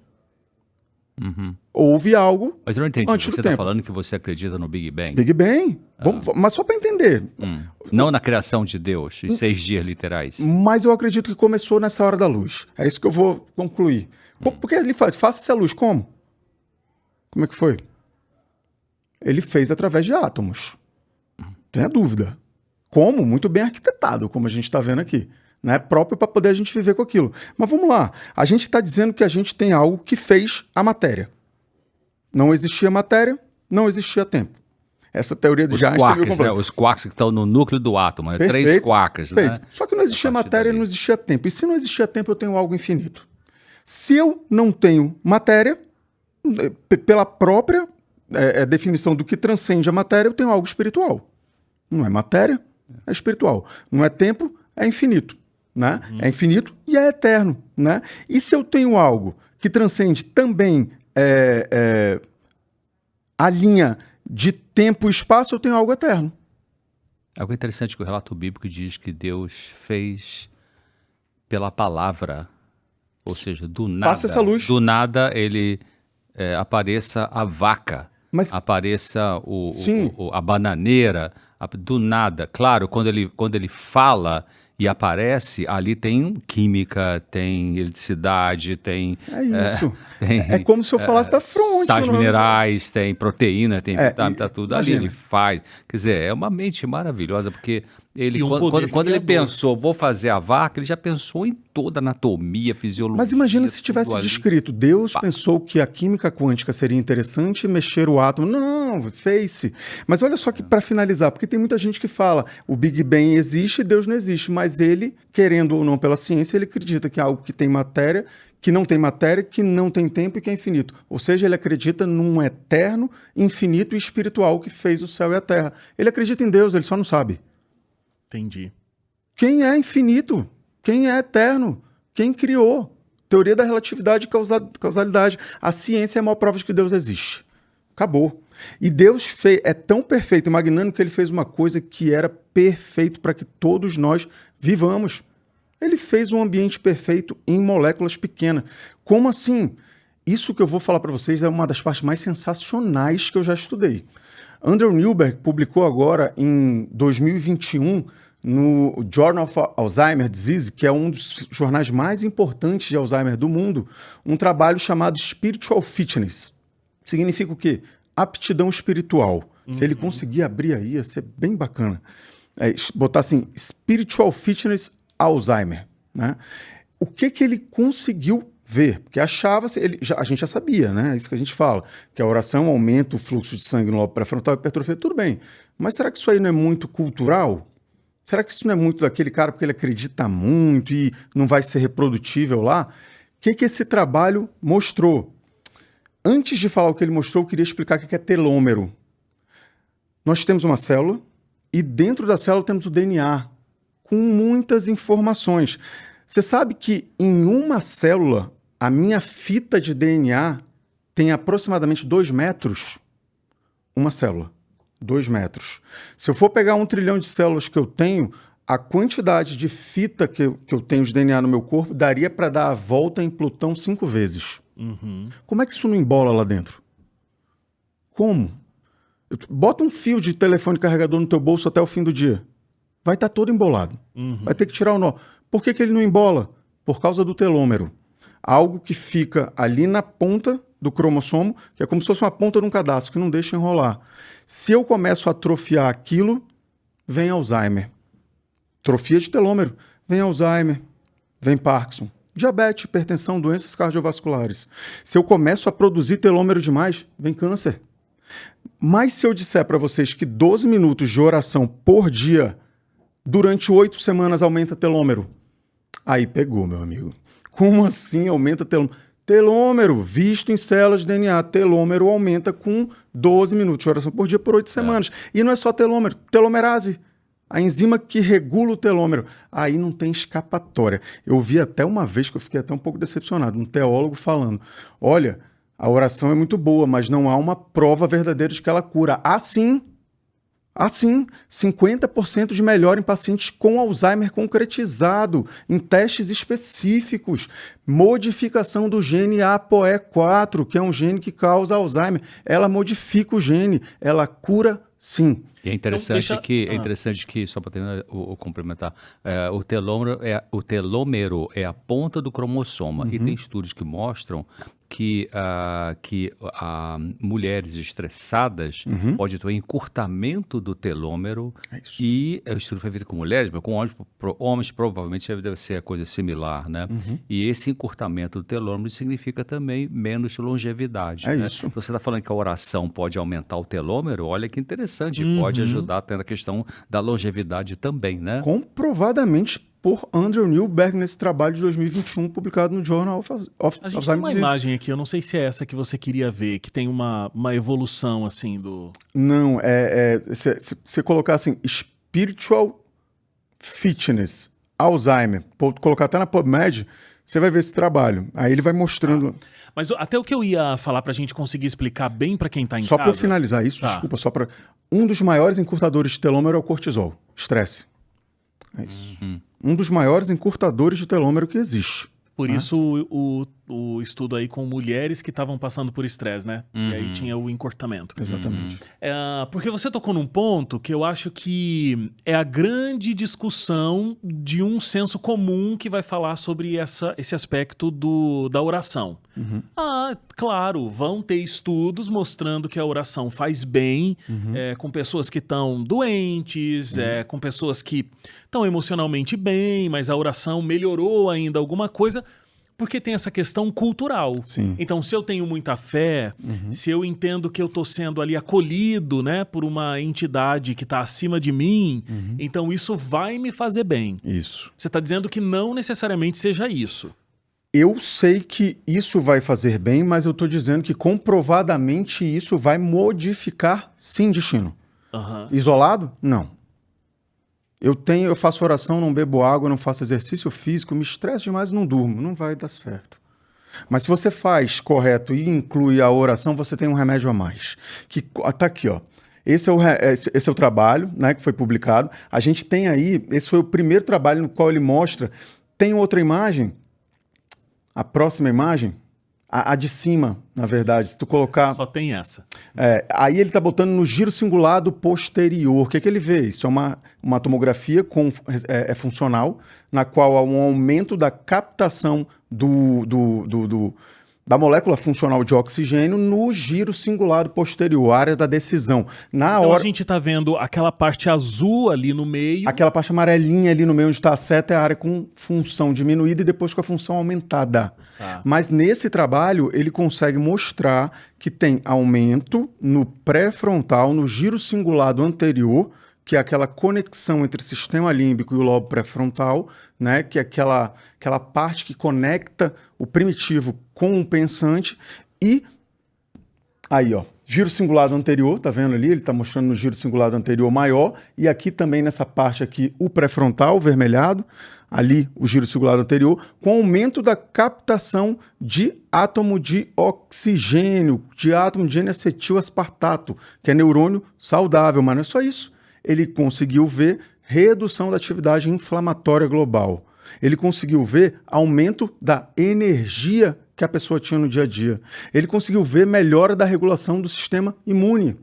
Houve algo. Mas eu não entendi. Antes Você está falando que você acredita no Big Bang? Big Bang? Mas só para entender. Não na criação de Deus, em 6 dias literais. Mas eu acredito que começou nessa hora da luz. É isso que eu vou concluir. Porque ele faz, faça essa luz como? Como é que foi? Ele fez através de átomos. Não tenha dúvida. Como? Muito bem arquitetado, como a gente está vendo aqui. Né? Próprio para poder a gente viver com aquilo. Mas vamos lá. A gente está dizendo que a gente tem algo que fez a matéria. Não existia matéria, não existia tempo. Essa teoria de Einstein... Quarks, né? Os quarks que estão no núcleo do átomo. Né? 3 quarks. Né? Só que não existia matéria e não existia tempo. E se não existia tempo, eu tenho algo infinito. Se eu não tenho matéria, pela própria definição do que transcende a matéria, eu tenho algo espiritual. Não é matéria, é espiritual. Não é tempo, é infinito. Né? É infinito e é eterno. Né? E se eu tenho algo que transcende também a linha de tempo e espaço, eu tenho algo eterno. Algo interessante que o relato bíblico diz que Deus fez pela palavra, ou seja, do nada. Faça essa luz. Do nada ele apareça a vaca, apareça a bananeira, do nada. Claro, quando ele fala e aparece, ali tem química, tem eletricidade, tem... É isso. É como se eu falasse da fronte. Sais minerais, tem proteína, tem vitamina, tá tudo ali. Ele faz. Quer dizer, é uma mente maravilhosa, porque ele, quando ele pensou, vou fazer a vaca, ele já pensou em toda a anatomia, fisiologia. Mas imagina se tivesse descrito, Deus pensou que a química quântica seria interessante mexer o átomo. Não, fez-se. Mas olha só que para finalizar, porque tem muita gente que fala, o Big Bang existe e Deus não existe, mas ele, querendo ou não pela ciência, ele acredita que é algo que tem matéria, que não tem matéria, que não tem tempo e que é infinito. Ou seja, ele acredita num eterno, infinito e espiritual que fez o céu e a terra. Ele acredita em Deus, ele só não sabe. Entendi. Quem é infinito? Quem é eterno? Quem criou? Teoria da relatividade e causalidade. A ciência é a maior prova de que Deus existe. Acabou. E Deus é tão perfeito e magnânimo que ele fez uma coisa que era perfeito para que todos nós vivamos. Ele fez um ambiente perfeito em moléculas pequenas. Como assim? Isso que eu vou falar para vocês é uma das partes mais sensacionais que eu já estudei. Andrew Newberg publicou agora em 2021 no Journal of Alzheimer Disease, que é um dos jornais mais importantes de Alzheimer do mundo, um trabalho chamado Spiritual Fitness. Significa o quê? Aptidão espiritual. Se ele conseguir abrir aí, ia ser bem bacana. Botar assim, Spiritual Fitness Alzheimer. Né? O que ele conseguiu ver, porque achava-se, a gente já sabia, né? Isso que a gente fala, que a oração aumenta o fluxo de sangue no lobo pré-frontal e hipertrofia, tudo bem. Mas será que isso aí não é muito cultural? Será que isso não é muito daquele cara porque ele acredita muito e não vai ser reprodutível lá? O que esse trabalho mostrou? Antes de falar o que ele mostrou, eu queria explicar o que é telômero. Nós temos uma célula e dentro da célula temos o DNA, com muitas informações. Você sabe que em uma célula, a minha fita de DNA tem aproximadamente 2 metros? Uma célula. 2 metros. Se eu for pegar 1 trilhão de células que eu tenho, a quantidade de fita que eu tenho de DNA no meu corpo daria para dar a volta em Plutão 5 vezes. Como é que isso não embola lá dentro? Como? Bota um fio de telefone carregador no teu bolso até o fim do dia. Vai estar todo embolado. Vai ter que tirar o nó. Por que ele não embola? Por causa do telômero. Algo que fica ali na ponta do cromossomo, que é como se fosse uma ponta de um cadastro, que não deixa enrolar. Se eu começo a atrofiar aquilo, vem Alzheimer. Atrofia de telômero, vem Alzheimer, vem Parkinson. Diabetes, hipertensão, doenças cardiovasculares. Se eu começo a produzir telômero demais, vem câncer. Mas se eu disser para vocês que 12 minutos de oração por dia, durante 8 semanas aumenta telômero, aí pegou, meu amigo. Como assim aumenta telômero? Telômero, visto em células de DNA, telômero aumenta com 12 minutos de oração por dia por 8 semanas. E não é só telômero, telomerase, a enzima que regula o telômero. Aí não tem escapatória. Eu vi até uma vez que eu fiquei até um pouco decepcionado, um teólogo falando, olha, a oração é muito boa, mas não há uma prova verdadeira de que ela cura. Assim, 50% de melhora em pacientes com Alzheimer concretizado, em testes específicos. Modificação do gene ApoE4, que é um gene que causa Alzheimer. Ela modifica o gene, ela cura sim. E é interessante que, só para terminar o complementar, o telômero é a ponta do cromossoma. E tem estudos que mostram que mulheres estressadas pode ter um encurtamento do telômero. E o estudo foi feito com mulheres, mas com homens provavelmente deve ser a coisa similar, né? E esse encurtamento do telômero significa também menos longevidade. É né? isso. Você está falando que a oração pode aumentar o telômero, olha que interessante, pode ajudar até na questão da longevidade também, né? Comprovadamente por Andrew Newberg nesse trabalho de 2021 publicado no Journal of A gente tem uma imagem aqui, eu não sei se é essa que você queria ver, que tem uma evolução assim do... Não, se você colocar assim, Spiritual Fitness, Alzheimer, colocar até na PubMed, você vai ver esse trabalho. Aí ele vai mostrando... Mas até o que eu ia falar pra gente conseguir explicar bem pra quem tá em Só casa... para finalizar isso, desculpa, um dos maiores encurtadores de telômero é o cortisol, estresse. É isso. Um dos maiores encurtadores de telômero que existe. Por isso o estudo aí com mulheres que estavam passando por estresse, né? E aí tinha o encurtamento. Exatamente. Porque você tocou num ponto que eu acho que é a grande discussão de um senso comum que vai falar sobre esse aspecto da oração. Claro, vão ter estudos mostrando que a oração faz bem com pessoas que estão doentes, com pessoas que estão emocionalmente bem, mas a oração melhorou ainda alguma coisa, porque tem essa questão cultural. Sim. Então, se eu tenho muita fé, se eu entendo que eu estou sendo ali acolhido, né, por uma entidade que está acima de mim, então isso vai me fazer bem. Isso. Você está dizendo que não necessariamente seja isso. Eu sei que isso vai fazer bem, mas eu estou dizendo que comprovadamente isso vai modificar, sim, destino. Isolado? Não. Eu faço oração, não bebo água, não faço exercício físico, me estresso demais e não durmo. Não vai dar certo. Mas se você faz correto e inclui a oração, você tem um remédio a mais. Que tá aqui, ó. Esse é o trabalho, né, que foi publicado. A gente tem aí, esse foi o primeiro trabalho no qual ele mostra. Tem outra imagem? A próxima imagem? A de cima, na verdade, se tu colocar... Só tem essa. Aí ele está botando no giro cingulado posterior. O que ele vê? Isso é uma tomografia funcional, na qual há um aumento da captação da molécula funcional de oxigênio no giro cingulado posterior, área da decisão. Então a gente está vendo aquela parte azul ali no meio. Aquela parte amarelinha ali no meio onde está a seta é a área com função diminuída e depois com a função aumentada. Tá. Mas nesse trabalho ele consegue mostrar que tem aumento no pré-frontal, no giro cingulado anterior, que é aquela conexão entre o sistema límbico e o lobo pré-frontal, né, que é aquela parte que conecta o primitivo com o pensante. E aí, ó, giro cingulado anterior, tá vendo ali? Ele está mostrando no giro cingulado anterior maior, e aqui também nessa parte aqui o pré-frontal, vermelhado, ali o giro cingulado anterior, com aumento da captação de átomo de oxigênio, de átomo de N-acetil-aspartato, que é neurônio saudável, mas não é só isso. Ele conseguiu ver redução da atividade inflamatória global. Ele conseguiu ver aumento da energia que a pessoa tinha no dia a dia. Ele conseguiu ver melhora da regulação do sistema imune.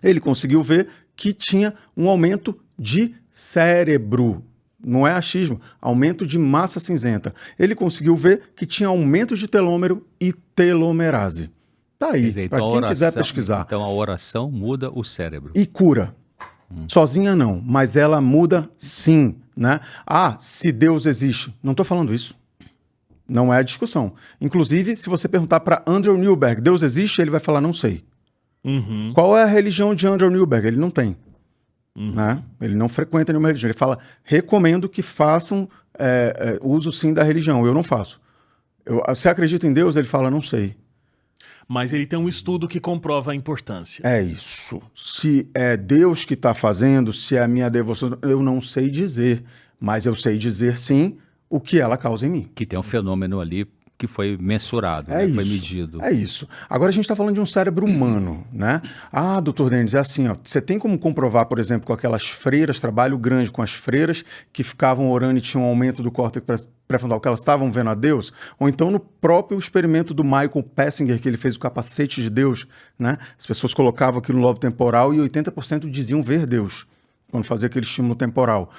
Ele conseguiu ver que tinha um aumento de cérebro. Não é achismo, aumento de massa cinzenta. Ele conseguiu ver que tinha aumento de telômero e telomerase. Tá aí, para quem quiser pesquisar. Então a oração muda o cérebro. E cura. Sozinha não, mas ela muda sim, né? Ah, se Deus existe. Não estou falando isso. Não é a discussão. Inclusive, se você perguntar para Andrew Newberg, Deus existe? Ele vai falar, não sei. Uhum. Qual é a religião de Andrew Newberg? Ele não tem. Né? Ele não frequenta nenhuma religião. Ele fala, recomendo que façam uso sim da religião. Eu não faço. Você acredita em Deus? Ele fala, não sei. Mas ele tem um estudo que comprova a importância. É isso. Se é Deus que está fazendo, se é a minha devoção, eu não sei dizer. Mas eu sei dizer, sim, o que ela causa em mim. Que tem um fenômeno ali que foi mensurado, É né? Foi isso. medido. É isso. Agora a gente está falando de um cérebro humano, né? Ah, doutor Denis, é assim, ó, você tem como comprovar, por exemplo, com aquelas freiras, trabalho grande com as freiras que ficavam orando e tinham um aumento do córtex pré-frontal, que elas estavam vendo a Deus? Ou então no próprio experimento do Michael Passinger, que ele fez o capacete de Deus, né? As pessoas colocavam aquilo no lobo temporal e 80% diziam ver Deus, quando fazia aquele estímulo temporal.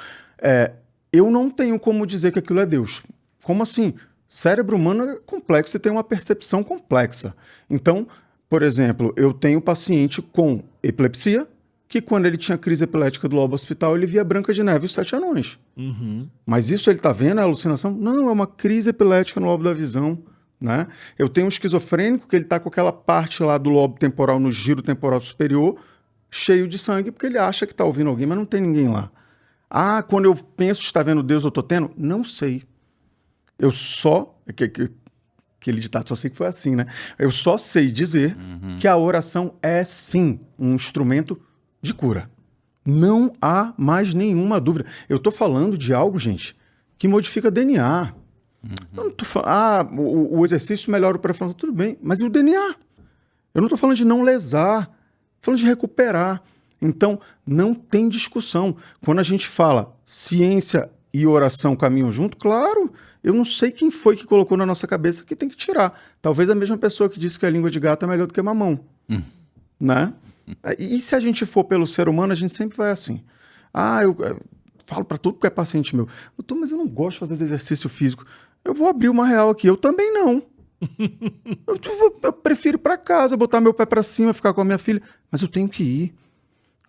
Eu não tenho como dizer que aquilo é Deus. Como assim? Cérebro humano é complexo e tem uma percepção complexa. Então, por exemplo, eu tenho paciente com epilepsia, que quando ele tinha crise epilética do lobo hospital, ele via Branca de Neve e os 7 Anões. Uhum. Mas isso ele está vendo, é alucinação? Não, é uma crise epilética no lobo da visão. Né? Eu tenho um esquizofrênico que ele está com aquela parte lá do lobo temporal, no giro temporal superior, cheio de sangue, porque ele acha que está ouvindo alguém, mas não tem ninguém lá. Ah, quando eu penso que está vendo Deus, eu estou tendo? Não sei. Eu só... Aquele ditado, só sei que foi assim, né? Eu só sei dizer que a oração é, sim, um instrumento de cura. Não há mais nenhuma dúvida. Eu estou falando de algo, gente, que modifica DNA. Eu não tô falando, o exercício melhora o pré-frontal, tudo bem, mas e o DNA? Eu não estou falando de não lesar, estou falando de recuperar. Então, não tem discussão. Quando a gente fala ciência e oração caminham junto, claro, eu não sei quem foi que colocou na nossa cabeça que tem que tirar. Talvez a mesma pessoa que disse que a língua de gato é melhor do que mamão. Né? E se a gente for pelo ser humano, a gente sempre vai assim. Eu falo para tudo porque é paciente meu. Doutor, mas eu não gosto de fazer exercício físico. Eu vou abrir uma real aqui. Eu também não. Eu prefiro ir para casa, botar meu pé para cima, ficar com a minha filha. Mas eu tenho que ir.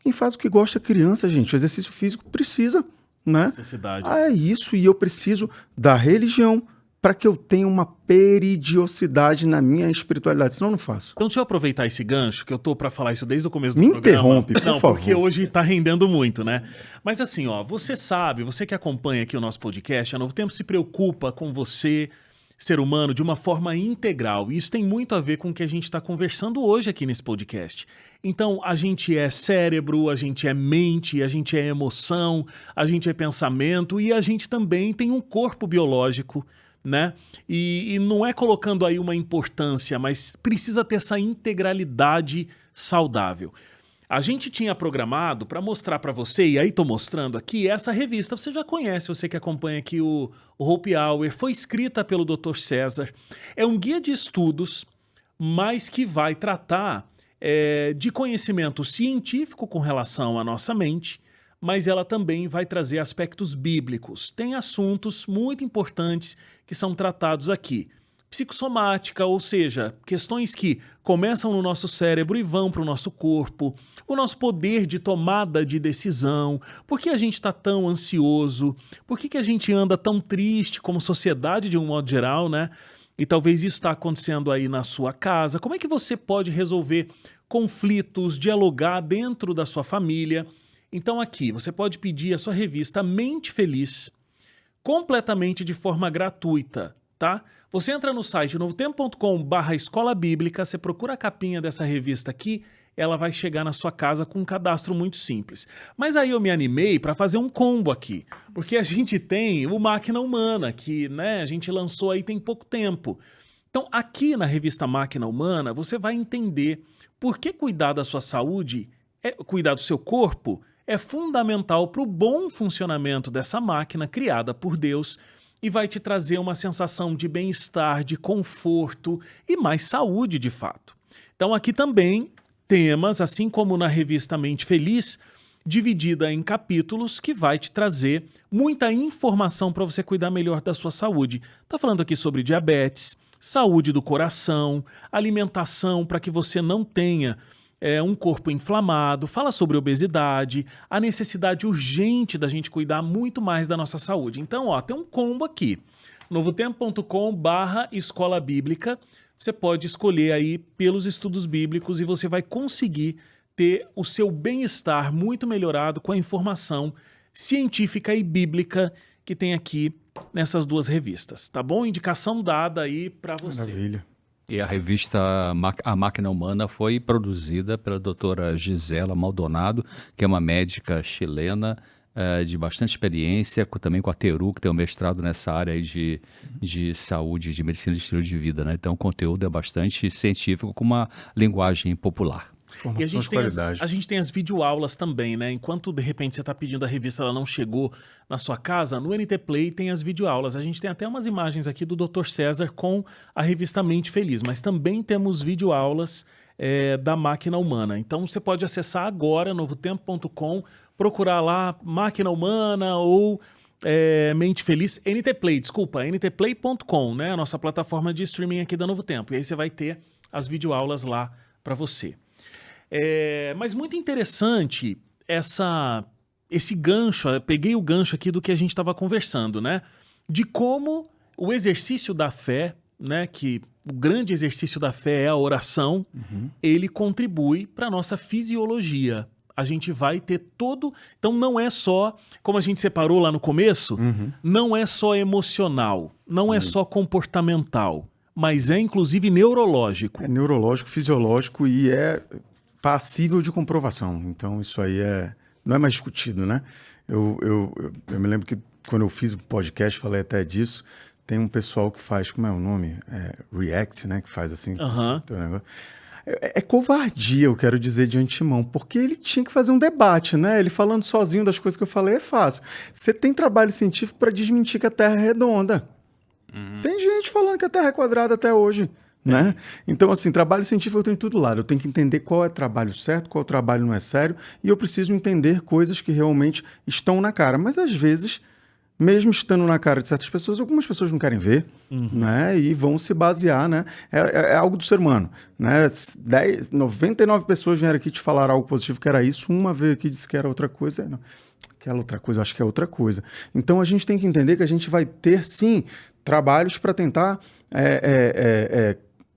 Quem faz o que gosta é criança, gente. O exercício físico precisa, né? Necessidade. É isso. E eu preciso da religião para que eu tenha uma peridiosidade na minha espiritualidade. Senão eu não faço. Então deixa eu aproveitar esse gancho, que eu tô para falar isso desde o começo do Me programa. interrompe, por favor. Porque hoje tá rendendo muito, né? Mas assim, ó, você sabe, você que acompanha aqui o nosso podcast, a Novo Tempo se preocupa com você, ser humano, de uma forma integral. E isso tem muito a ver com o que a gente está conversando hoje aqui nesse podcast. Então, a gente é cérebro, a gente é mente, a gente é emoção, a gente é pensamento e a gente também tem um corpo biológico, né? E não é colocando aí uma importância, mas precisa ter essa integralidade saudável. A gente tinha programado para mostrar para você, e aí estou mostrando aqui, essa revista. Você já conhece, você que acompanha aqui o Hope Hour, foi escrita pelo Dr. César. É um guia de estudos, mas que vai tratar de conhecimento científico com relação à nossa mente, mas ela também vai trazer aspectos bíblicos. Tem assuntos muito importantes que são tratados aqui. psicossomática, ou seja, questões que começam no nosso cérebro e vão para o nosso corpo, o nosso poder de tomada de decisão, por que a gente está tão ansioso, por que a gente anda tão triste como sociedade de um modo geral, né? E talvez isso está acontecendo aí na sua casa. Como é que você pode resolver conflitos, dialogar dentro da sua família? Então aqui, você pode pedir a sua revista Mente Feliz, completamente de forma gratuita, tá? Você entra no site novotempo.com/escola bíblica, você procura a capinha dessa revista aqui, ela vai chegar na sua casa com um cadastro muito simples. Mas aí eu me animei para fazer um combo aqui, porque a gente tem o Máquina Humana, que, né, a gente lançou aí tem pouco tempo. Então aqui na revista Máquina Humana, você vai entender por que cuidar da sua saúde, cuidar do seu corpo, é fundamental para o bom funcionamento dessa máquina criada por Deus e vai te trazer uma sensação de bem-estar, de conforto e mais saúde de fato. Então aqui também temas, assim como na revista Mente Feliz, dividida em capítulos que vai te trazer muita informação para você cuidar melhor da sua saúde. Tá falando aqui sobre diabetes, saúde do coração, alimentação para que você não tenha um corpo inflamado, fala sobre obesidade, a necessidade urgente da gente cuidar muito mais da nossa saúde. Então, ó, tem um combo aqui, novotempo.com/escola bíblica, você pode escolher aí pelos estudos bíblicos e você vai conseguir ter o seu bem-estar muito melhorado com a informação científica e bíblica que tem aqui nessas duas revistas, tá bom? Indicação dada aí para você. Maravilha. E a revista A Máquina Humana foi produzida pela doutora Gisela Maldonado, que é uma médica chilena de bastante experiência, também com a Teru, que tem um mestrado nessa área aí de saúde, de medicina de estilo de vida, né? Então o conteúdo é bastante científico, com uma linguagem popular. E a gente tem as videoaulas também, né? Enquanto de repente você está pedindo a revista, ela não chegou na sua casa, no NT Play tem as videoaulas. A gente tem até umas imagens aqui do Dr. César com a revista Mente Feliz, mas também temos videoaulas da Máquina Humana. Então você pode acessar agora, novotempo.com, procurar lá Máquina Humana ou Mente Feliz, NT Play, desculpa, ntplay.com, né? A nossa plataforma de streaming aqui da Novo Tempo. E aí você vai ter as videoaulas lá para você. Mas muito interessante esse gancho, eu peguei o gancho aqui do que a gente estava conversando, né? De como o exercício da fé, né? Que o grande exercício da fé é a oração, ele contribui para a nossa fisiologia. A gente vai ter todo... Então não é só, como a gente separou lá no começo, não é só emocional, não é só comportamental, mas é inclusive neurológico. É neurológico, fisiológico e é passível de comprovação. Então isso aí não é mais discutido, né? Eu me lembro que quando eu fiz o podcast, falei até disso, tem um pessoal que faz, como é o nome? React, né? Que faz assim. É covardia, eu quero dizer de antemão, porque ele tinha que fazer um debate, né? Ele falando sozinho das coisas que eu falei é fácil. Você tem trabalho científico para desmentir que a Terra é redonda. Tem gente falando que a Terra é quadrada até hoje, né? Então, assim, trabalho científico eu tenho de tudo lado. Eu tenho que entender qual é o trabalho certo, qual trabalho não é sério, e eu preciso entender coisas que realmente estão na cara. Mas, às vezes, mesmo estando na cara de certas pessoas, algumas pessoas não querem ver, né? E vão se basear, né? É algo do ser humano, né? 99 pessoas vieram aqui te falar algo positivo que era isso, uma veio aqui e disse que era outra coisa. Não, aquela outra coisa, eu acho que é outra coisa. Então, a gente tem que entender que a gente vai ter, sim, trabalhos para tentar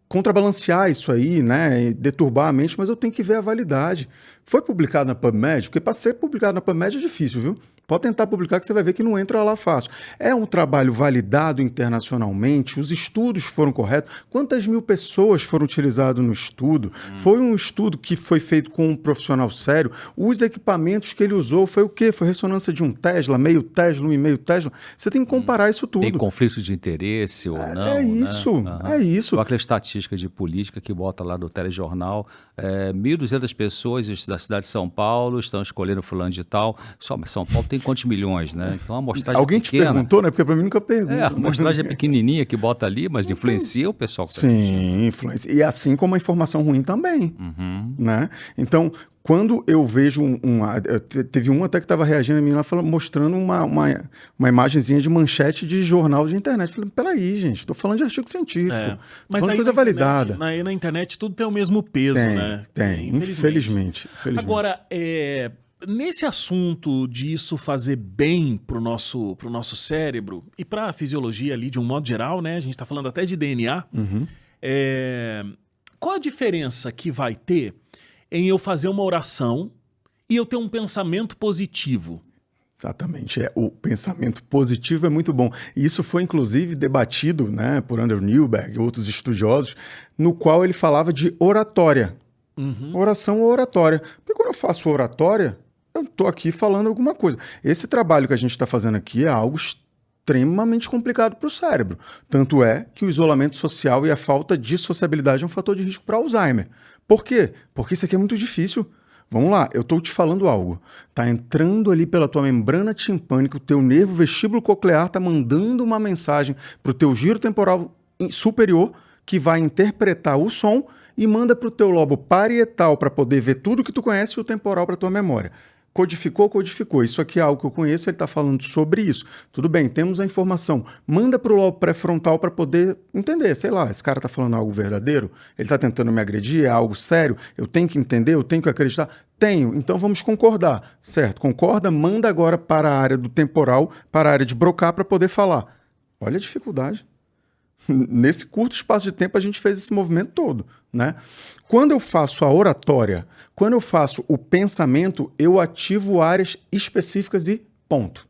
contrabalancear isso aí, né, e deturbar a mente, mas eu tenho que ver a validade. Foi publicado na PubMed? Porque para ser publicado na PubMed é difícil, viu? Pode tentar publicar que você vai ver que não entra lá fácil. É um trabalho validado internacionalmente, os estudos foram corretos. Quantas mil pessoas foram utilizadas no estudo? Foi um estudo que foi feito com um profissional sério. Os equipamentos que ele usou foi o quê? Foi ressonância de um Tesla, meio Tesla, 1,5 Tesla. Você tem que comparar isso tudo. Tem conflito de interesse ou não? É isso, né? é isso. Com aquela estatística de política que bota lá no telejornal, 1.200 pessoas da cidade de São Paulo estão escolhendo fulano de tal. Só São Paulo tem quantos milhões, né? Então a amostragem Alguém pequena, te perguntou, né? Porque para mim nunca pergunta. a amostragem é pequenininha que bota ali, mas influencia o pessoal que está assistindo. Sim, influência. E assim como a informação ruim também, né? Então, quando eu vejo teve um até que estava reagindo a mim lá, mostrando uma imagenzinha de manchete de jornal de internet. Eu falei, peraí, gente, estou falando de artigo científico. Mas falando de coisa validada. Aí na internet tudo tem o mesmo peso, né? Tem, infelizmente. Agora, nesse assunto disso fazer bem pro nosso cérebro e para a fisiologia ali de um modo geral, né? A gente está falando até de DNA. Qual a diferença que vai ter em eu fazer uma oração e eu ter um pensamento positivo? Exatamente. O pensamento positivo é muito bom. E isso foi, inclusive, debatido, né, por Andrew Newberg e outros estudiosos, no qual ele falava de oratória. Oração ou oratória. Porque quando eu faço oratória, eu estou aqui falando alguma coisa. Esse trabalho que a gente está fazendo aqui é algo extremamente complicado para o cérebro. Tanto é que o isolamento social e a falta de sociabilidade é um fator de risco para Alzheimer. Por quê? Porque isso aqui é muito difícil. Vamos lá, eu estou te falando algo. Está entrando ali pela tua membrana timpânica, o teu nervo vestíbulo coclear está mandando uma mensagem para o teu giro temporal superior, que vai interpretar o som e manda para o teu lobo parietal para poder ver tudo que tu conhece e o temporal para tua memória. Codificou. Isso aqui é algo que eu conheço, ele está falando sobre isso. Tudo bem, temos a informação. Manda para o lobo pré-frontal para poder entender. Sei lá, esse cara está falando algo verdadeiro? Ele está tentando me agredir? É algo sério? Eu tenho que entender? Eu tenho que acreditar? Tenho. Então vamos concordar. Certo, concorda? Manda agora para a área do temporal, para a área de Broca para poder falar. Olha a dificuldade. Nesse curto espaço de tempo a gente fez esse movimento todo, né? Quando eu faço a oratória, quando eu faço o pensamento, eu ativo áreas específicas e ponto.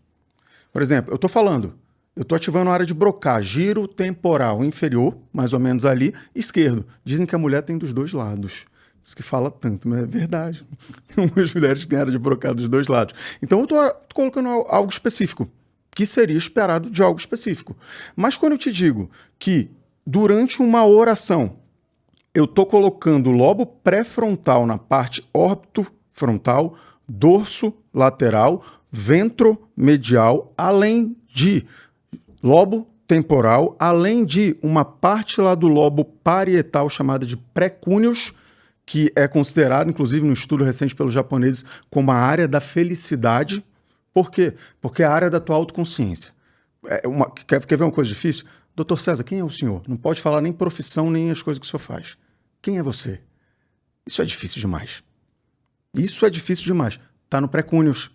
Por exemplo, eu estou ativando a área de Broca, giro temporal inferior, mais ou menos ali, esquerdo. Dizem que a mulher tem dos dois lados. Por isso que fala tanto, mas é verdade. Tem umas mulheres que têm área de Broca dos dois lados. Então eu estou colocando algo específico, que seria esperado de algo específico. Mas quando eu te digo que durante uma oração eu estou colocando o lobo pré-frontal na parte órbito-frontal, dorso lateral, ventromedial, além de lobo temporal, além de uma parte lá do lobo parietal chamada de pré-cúneus, que é considerado, inclusive no estudo recente pelos japoneses, como a área da felicidade. Por quê? Porque é a área da tua autoconsciência. Quer ver uma coisa difícil? Doutor César, quem é o senhor? Não pode falar nem profissão, nem as coisas que o senhor faz. Quem é você? Isso é difícil demais. Está no pré-cúneus.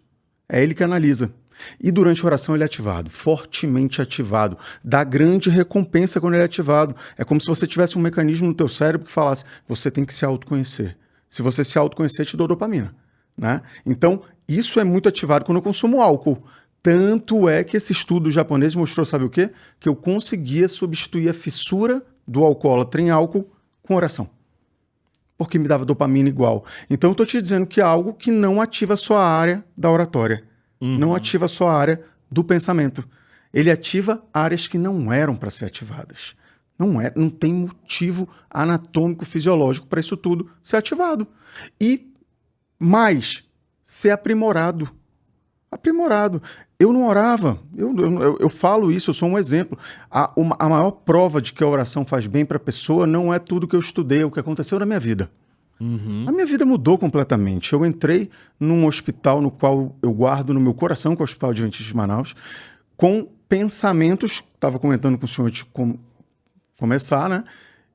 É ele que analisa. E durante a oração ele é ativado, fortemente ativado. Dá grande recompensa quando ele é ativado. É como se você tivesse um mecanismo no teu cérebro que falasse, você tem que se autoconhecer. Se você se autoconhecer, te dou dopamina. Né? Então, isso é muito ativado quando eu consumo álcool. Tanto é que esse estudo japonês mostrou, sabe o quê? Que eu conseguia substituir a fissura do alcoólatra em álcool com oração. Porque me dava dopamina igual. Então, eu estou te dizendo que é algo que não ativa só a área da oratória. Não ativa só a área do pensamento. Ele ativa áreas que não eram para ser ativadas. Não tem motivo anatômico, fisiológico para isso tudo ser ativado. E mais, ser aprimorado. Eu não orava, eu falo isso, eu sou um exemplo. A maior prova de que a oração faz bem para a pessoa não é tudo que eu estudei, é o que aconteceu na minha vida. A minha vida mudou completamente. Eu entrei num hospital no qual eu guardo no meu coração, que é o Hospital Adventista de Manaus, com pensamentos, estava comentando com o senhor de começar, né?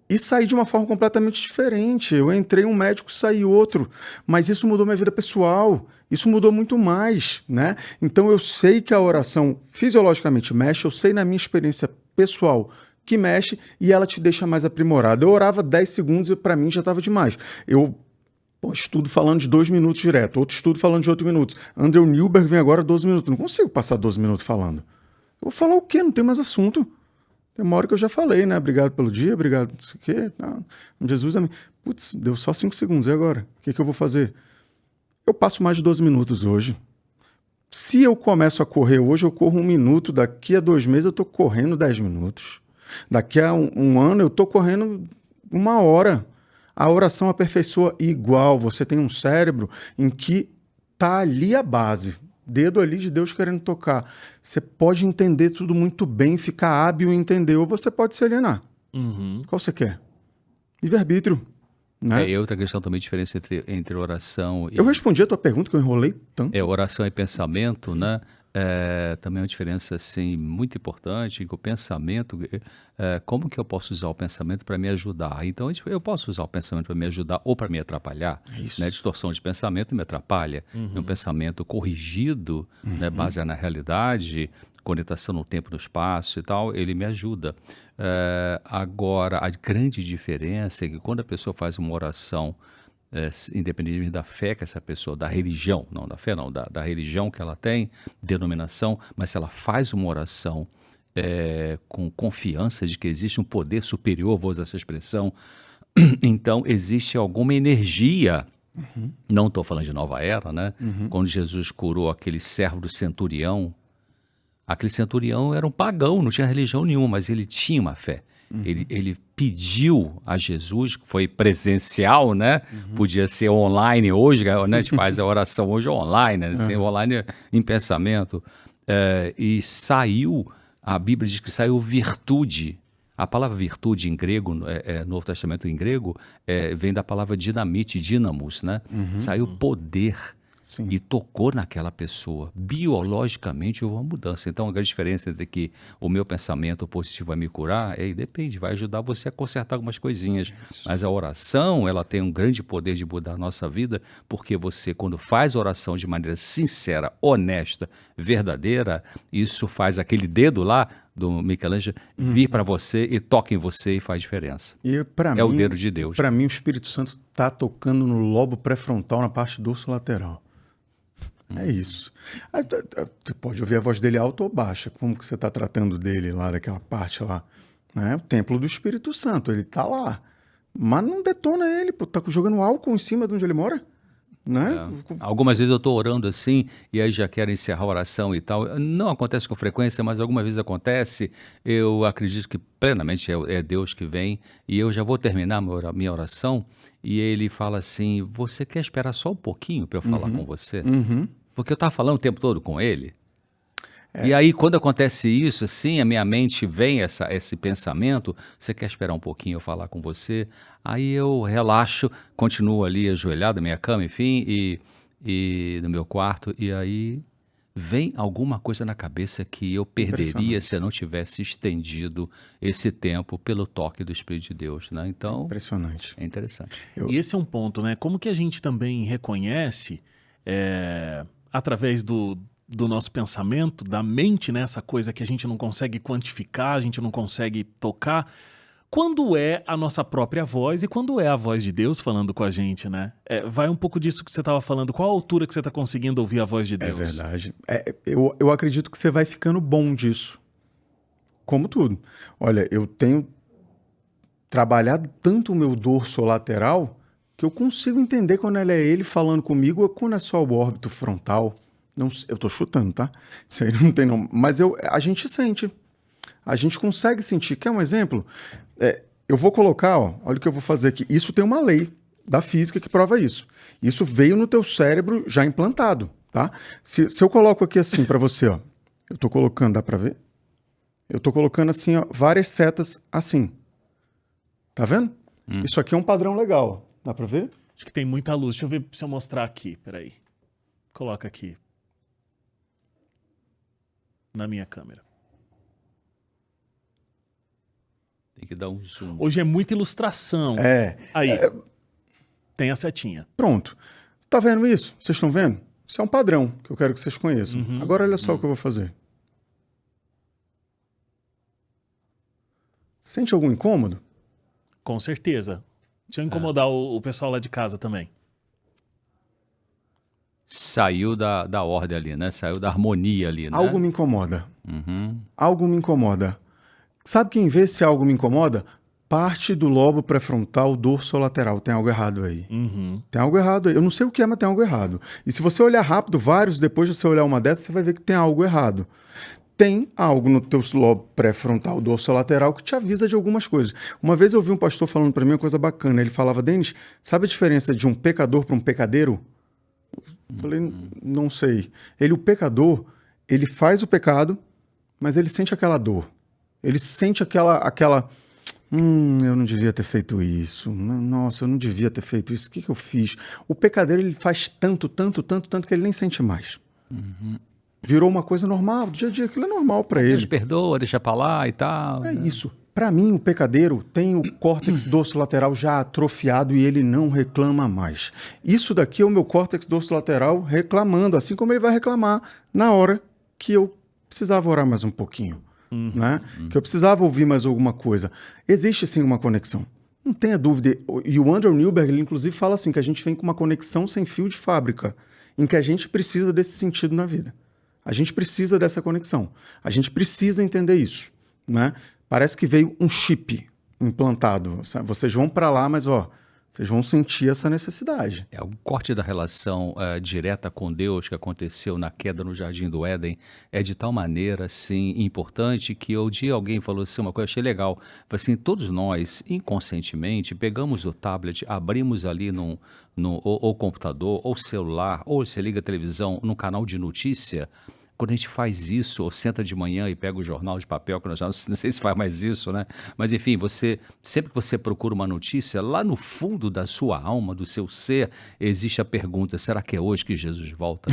E saí de uma forma completamente diferente. Eu entrei um médico, saí outro. Mas isso mudou minha vida pessoal. Isso mudou muito mais, né? Então eu sei que a oração fisiologicamente mexe, eu sei na minha experiência pessoal que mexe e ela te deixa mais aprimorado. Eu orava 10 segundos e para mim já estava demais. Eu estudo falando de 2 minutos direto, outro estudo falando de 8 minutos. Andrew Newberg vem agora 12 minutos. Não consigo passar 12 minutos falando. Eu vou falar o quê? Não tem mais assunto. Tem uma hora que eu já falei, né? Obrigado pelo dia, obrigado não sei o quê. Não. Jesus, amém. Putz, deu só 5 segundos. E agora? O que eu vou fazer? Eu passo mais de 12 minutos hoje. Se eu começo a correr hoje, eu corro 1 minuto. Daqui a 2 meses eu estou correndo 10 minutos. Daqui a um ano eu estou correndo 1 hora. A oração aperfeiçoa igual. Você tem um cérebro em que está ali a base. dedo ali de Deus querendo tocar. Você pode entender tudo muito bem, ficar hábil em entender, ou você pode se alienar. Qual você quer? Livre-arbítrio. Né? E outra questão também, diferença entre oração e... Eu respondi a tua pergunta, que eu enrolei tanto. Oração e pensamento, né? Também é uma diferença assim, muito importante, que o pensamento, como que eu posso usar o pensamento para me ajudar? Então, eu posso usar o pensamento para me ajudar ou para me atrapalhar. Né? Distorção de pensamento me atrapalha. Um pensamento corrigido, né, baseado na realidade, conectação no tempo e no espaço e tal, ele me ajuda. Agora, a grande diferença é que quando a pessoa faz uma oração, independentemente da fé que essa pessoa, da religião, não da fé não, da religião que ela tem, denominação, mas se ela faz uma oração com confiança de que existe um poder superior, vou usar essa expressão, então existe alguma energia. Não estou falando de nova era, né? Quando Jesus curou aquele servo do centurião, aquele centurião era um pagão, não tinha religião nenhuma, mas ele tinha uma fé. Ele pediu a Jesus, foi presencial, né? Podia ser online hoje, né? A gente faz a oração hoje online, né? Assim, online em pensamento. E saiu, a Bíblia diz que saiu virtude. A palavra virtude em grego, no Novo Testamento em grego, vem da palavra dinamite, dínamos, né? Saiu poder. Sim. E tocou naquela pessoa. Biologicamente houve uma mudança. Então, a grande diferença entre que o meu pensamento positivo vai me curar, depende, vai ajudar você a consertar algumas coisinhas. Mas a oração, ela tem um grande poder de mudar a nossa vida, porque você, quando faz oração de maneira sincera, honesta, verdadeira, isso faz aquele dedo lá do Michelangelo vir para você e toca em você e faz diferença. E o dedo de Deus. Para mim, o Espírito Santo está tocando no lobo pré-frontal, na parte dorsolateral. É isso. Aí, você pode ouvir a voz dele alta ou baixa, como que você está tratando dele lá, daquela parte lá. Né? O templo do Espírito Santo, ele está lá. Mas não detona ele, pô, tá jogando álcool em cima de onde ele mora. Né? Algumas vezes eu estou orando assim, e aí já quero encerrar a oração e tal. Não acontece com frequência, mas algumas vezes acontece. Eu acredito que plenamente é Deus que vem, e eu já vou terminar minha oração, e ele fala assim, você quer esperar só um pouquinho para eu falar com você? Porque eu estava falando o tempo todo com ele. E aí, quando acontece isso, assim, a minha mente vem esse pensamento, você quer esperar um pouquinho eu falar com você? Aí eu relaxo, continuo ali ajoelhado na minha cama, enfim, e no meu quarto, e aí vem alguma coisa na cabeça que eu perderia se eu não tivesse estendido esse tempo pelo toque do Espírito de Deus, né? Então, impressionante. É interessante. E esse é um ponto, né? Como que a gente também reconhece, através do nosso pensamento, da mente, né? Essa coisa que a gente não consegue quantificar, a gente não consegue tocar, quando é a nossa própria voz e quando é a voz de Deus falando com a gente, né? Vai um pouco disso que você estava falando. Qual a altura que você está conseguindo ouvir a voz de Deus? É verdade. Eu acredito que você vai ficando bom disso. Como tudo. Olha, eu tenho trabalhado tanto o meu dorso lateral que eu consigo entender quando é ele falando comigo ou quando é só o órbito frontal. Não, eu tô chutando, tá? Isso aí não tem não. Mas a gente sente. A gente consegue sentir. Quer um exemplo? Eu vou colocar, olha o que eu vou fazer aqui. Isso tem uma lei da física que prova isso. Isso veio no teu cérebro já implantado, tá? Se eu coloco aqui assim para você, ó. Eu tô colocando, dá para ver? Eu tô colocando assim, ó, várias setas assim. Tá vendo? Isso aqui é um padrão legal. Dá para ver? Acho que tem muita luz. Deixa eu ver se eu mostrar aqui. Peraí. Coloca aqui. Na minha câmera. Tem que dar um zoom. Hoje é muita ilustração. Aí, tem a setinha. Pronto. Tá vendo isso? Vocês estão vendo? Isso é um padrão que eu quero que vocês conheçam. Agora olha só o que eu vou fazer. Sente algum incômodo? Com certeza. Deixa eu incomodar o pessoal lá de casa também. Saiu da ordem ali, né? Saiu da harmonia ali, né? Algo me incomoda. Algo me incomoda. Sabe quem vê se algo me incomoda? Parte do lobo pré-frontal dorsolateral. Tem algo errado aí. Tem algo errado aí. Eu não sei o que é, mas tem algo errado. E se você olhar rápido, vários, depois de você olhar uma dessas, você vai ver que tem algo errado. Tem algo no teu lobo pré-frontal dorsolateral que te avisa de algumas coisas. Uma vez eu ouvi um pastor falando para mim uma coisa bacana. Ele falava, Denis, sabe a diferença de um pecador para um pecadeiro? Falei, não sei. O pecador, ele faz o pecado, mas ele sente aquela dor. Ele sente aquela eu não devia ter feito isso. Nossa, eu não devia ter feito isso. O que eu fiz? O pecadeiro, ele faz tanto que ele nem sente mais. Virou uma coisa normal, do dia a dia, aquilo é normal para ele. Deus perdoa, deixa pra lá e tal. É isso. Para mim, o pecadeiro tem o córtex dorsolateral já atrofiado e ele não reclama mais. Isso daqui é o meu córtex dorsolateral reclamando, assim como ele vai reclamar na hora que eu precisava orar mais um pouquinho, né? Que eu precisava ouvir mais alguma coisa. Existe, sim, uma conexão. Não tenha dúvida. E o Andrew Newberg, ele, inclusive, fala assim, que a gente vem com uma conexão sem fio de fábrica, em que a gente precisa desse sentido na vida. A gente precisa dessa conexão. A gente precisa entender isso, né? Parece que veio um chip implantado. Vocês vão para lá, mas vocês vão sentir essa necessidade. O corte da relação direta com Deus que aconteceu na queda no Jardim do Éden é de tal maneira, assim, importante que um dia alguém falou assim, uma coisa que eu achei legal. Falei assim, todos nós, inconscientemente, pegamos o tablet, abrimos ali ou computador, ou celular, ou você liga a televisão no canal de notícia. Quando a gente faz isso, ou senta de manhã e pega o jornal de papel, que nós já não sei se faz mais isso, né? Mas enfim, sempre que você procura uma notícia, lá no fundo da sua alma, do seu ser, existe a pergunta, será que é hoje que Jesus volta?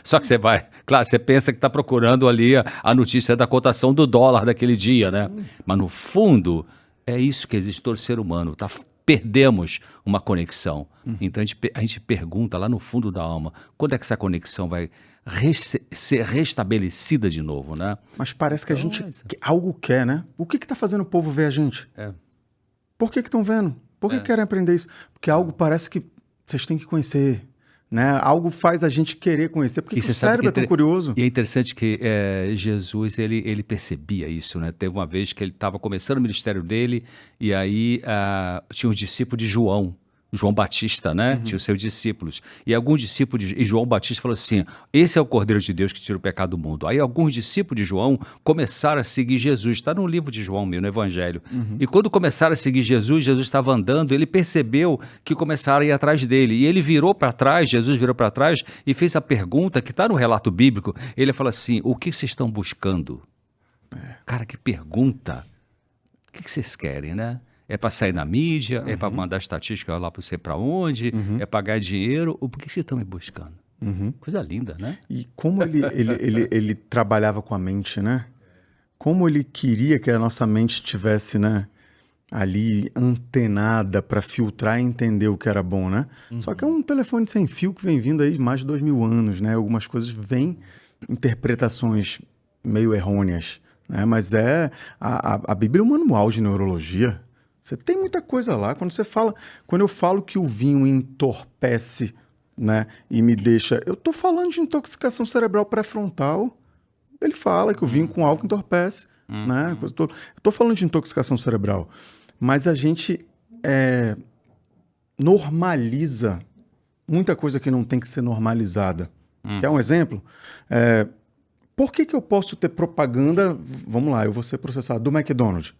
Só que você pensa que está procurando ali a notícia da cotação do dólar daquele dia, né? Mas no fundo, é isso que existe todo ser humano, perdemos uma conexão. Então a gente pergunta lá no fundo da alma, quando é que essa conexão vai ser restabelecida de novo, né? Mas parece que a gente algo quer, né? O que está fazendo o povo ver a gente? Por que estão vendo? Por que querem aprender isso? Porque algo parece que vocês têm que conhecer, né? Algo faz a gente querer conhecer, porque o cérebro é tão curioso. E é interessante que Jesus, ele percebia isso, né? Teve uma vez que ele estava começando o ministério dele e aí tinha os discípulos de João Batista, né? Tinha os seus discípulos. E alguns discípulos e João Batista falou assim, esse é o Cordeiro de Deus que tira o pecado do mundo. Aí alguns discípulos de João começaram a seguir Jesus. Está no livro de João, no Evangelho. E quando começaram a seguir Jesus, Jesus estava andando, ele percebeu que começaram a ir atrás dele. E ele virou para trás, Jesus virou para trás e fez a pergunta que está no relato bíblico. Ele falou assim, o que vocês estão buscando? Cara, que pergunta. O que vocês querem, né? É para sair na mídia, é para mandar estatística lá para você para onde, é para ganhar dinheiro. Por que vocês estão me buscando? Coisa linda, né? E como ele trabalhava com a mente, né? Como ele queria que a nossa mente tivesse, né, ali antenada para filtrar e entender o que era bom, né? Só que é um telefone sem fio que vem vindo aí de mais de 2000 anos, né? Algumas coisas vêm interpretações meio errôneas, né? Mas a Bíblia é um manual de neurologia. Você tem muita coisa lá. Quando eu falo que o vinho entorpece, né, e me deixa... Eu estou falando de intoxicação cerebral pré-frontal. Ele fala que o vinho com álcool entorpece, né? Eu estou falando de intoxicação cerebral. Mas a gente normaliza muita coisa que não tem que ser normalizada. Quer um exemplo? Por que eu posso ter propaganda... Vamos lá, eu vou ser processado do McDonald's.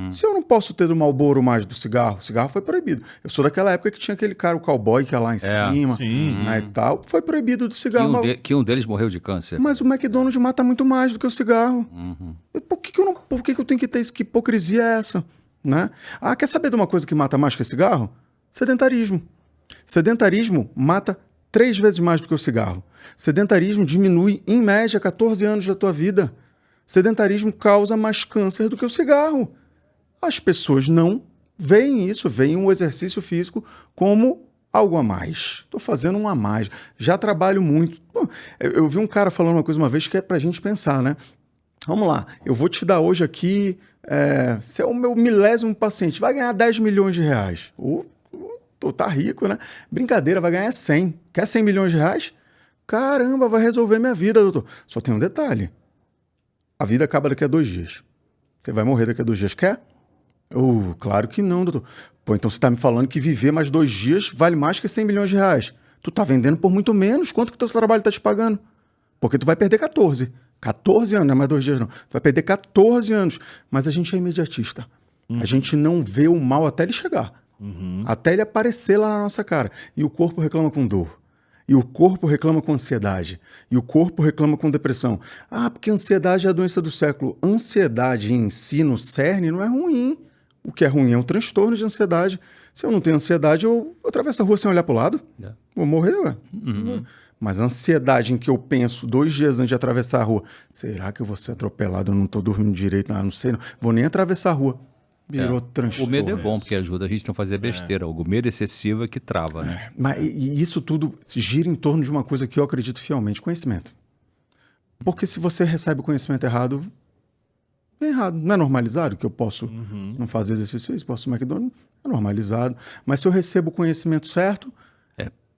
Se eu não posso ter do Marlboro mais do cigarro, o cigarro foi proibido. Eu sou daquela época que tinha aquele cara, o cowboy, que ia lá em cima, né, e tal. Foi proibido do cigarro. Que um deles morreu de câncer. Mas o McDonald's mata muito mais do que o cigarro. Por que eu tenho que ter isso? Que hipocrisia é essa? Né? Quer saber de uma coisa que mata mais que o cigarro? Sedentarismo. Sedentarismo mata 3 vezes mais do que o cigarro. Sedentarismo diminui, em média, 14 anos da tua vida. Sedentarismo causa mais câncer do que o cigarro. As pessoas não veem isso, veem o exercício físico como algo a mais. Estou fazendo um a mais. Já trabalho muito. Bom, eu vi um cara falando uma coisa uma vez que é para a gente pensar, né? Vamos lá, eu vou te dar hoje aqui, você é o meu 1000º paciente, vai ganhar 10 milhões de reais. Tá rico, né? Brincadeira, vai ganhar 100. Quer 100 milhões de reais? Caramba, vai resolver minha vida, doutor. Só tem um detalhe. A vida acaba daqui a 2 dias. Você vai morrer daqui a 2 dias. Quer? Claro que não, doutor. Pô, então você está me falando que viver mais 2 dias vale mais que 100 milhões de reais. Tu tá vendendo por muito menos. Quanto que teu trabalho está te pagando? Porque tu vai perder 14. 14 anos, não é mais 2 dias não. Tu vai perder 14 anos. Mas a gente é imediatista. A gente não vê o mal até ele chegar. Até ele aparecer lá na nossa cara. E o corpo reclama com dor. E o corpo reclama com ansiedade. E o corpo reclama com depressão. Ah, porque ansiedade é a doença do século. Ansiedade em si, no cerne, não é ruim. O que é ruim é um transtorno de ansiedade. Se eu não tenho ansiedade, eu atravesso a rua sem olhar para o lado. Vou morrer, ué. Mas a ansiedade em que eu penso 2 dias antes de atravessar a rua, será que eu vou ser atropelado? Eu não estou dormindo direito? Não sei, não. Vou nem atravessar a rua. Virou transtorno. O medo é bom, porque ajuda a gente a não fazer besteira. O medo excessivo é que trava, né? Mas e isso tudo gira em torno de uma coisa que eu acredito fielmente, conhecimento. Porque se você recebe o conhecimento errado, é errado. Não é normalizado que eu posso não fazer exercício físico, posso ir McDonald's? É normalizado. Mas se eu recebo o conhecimento certo,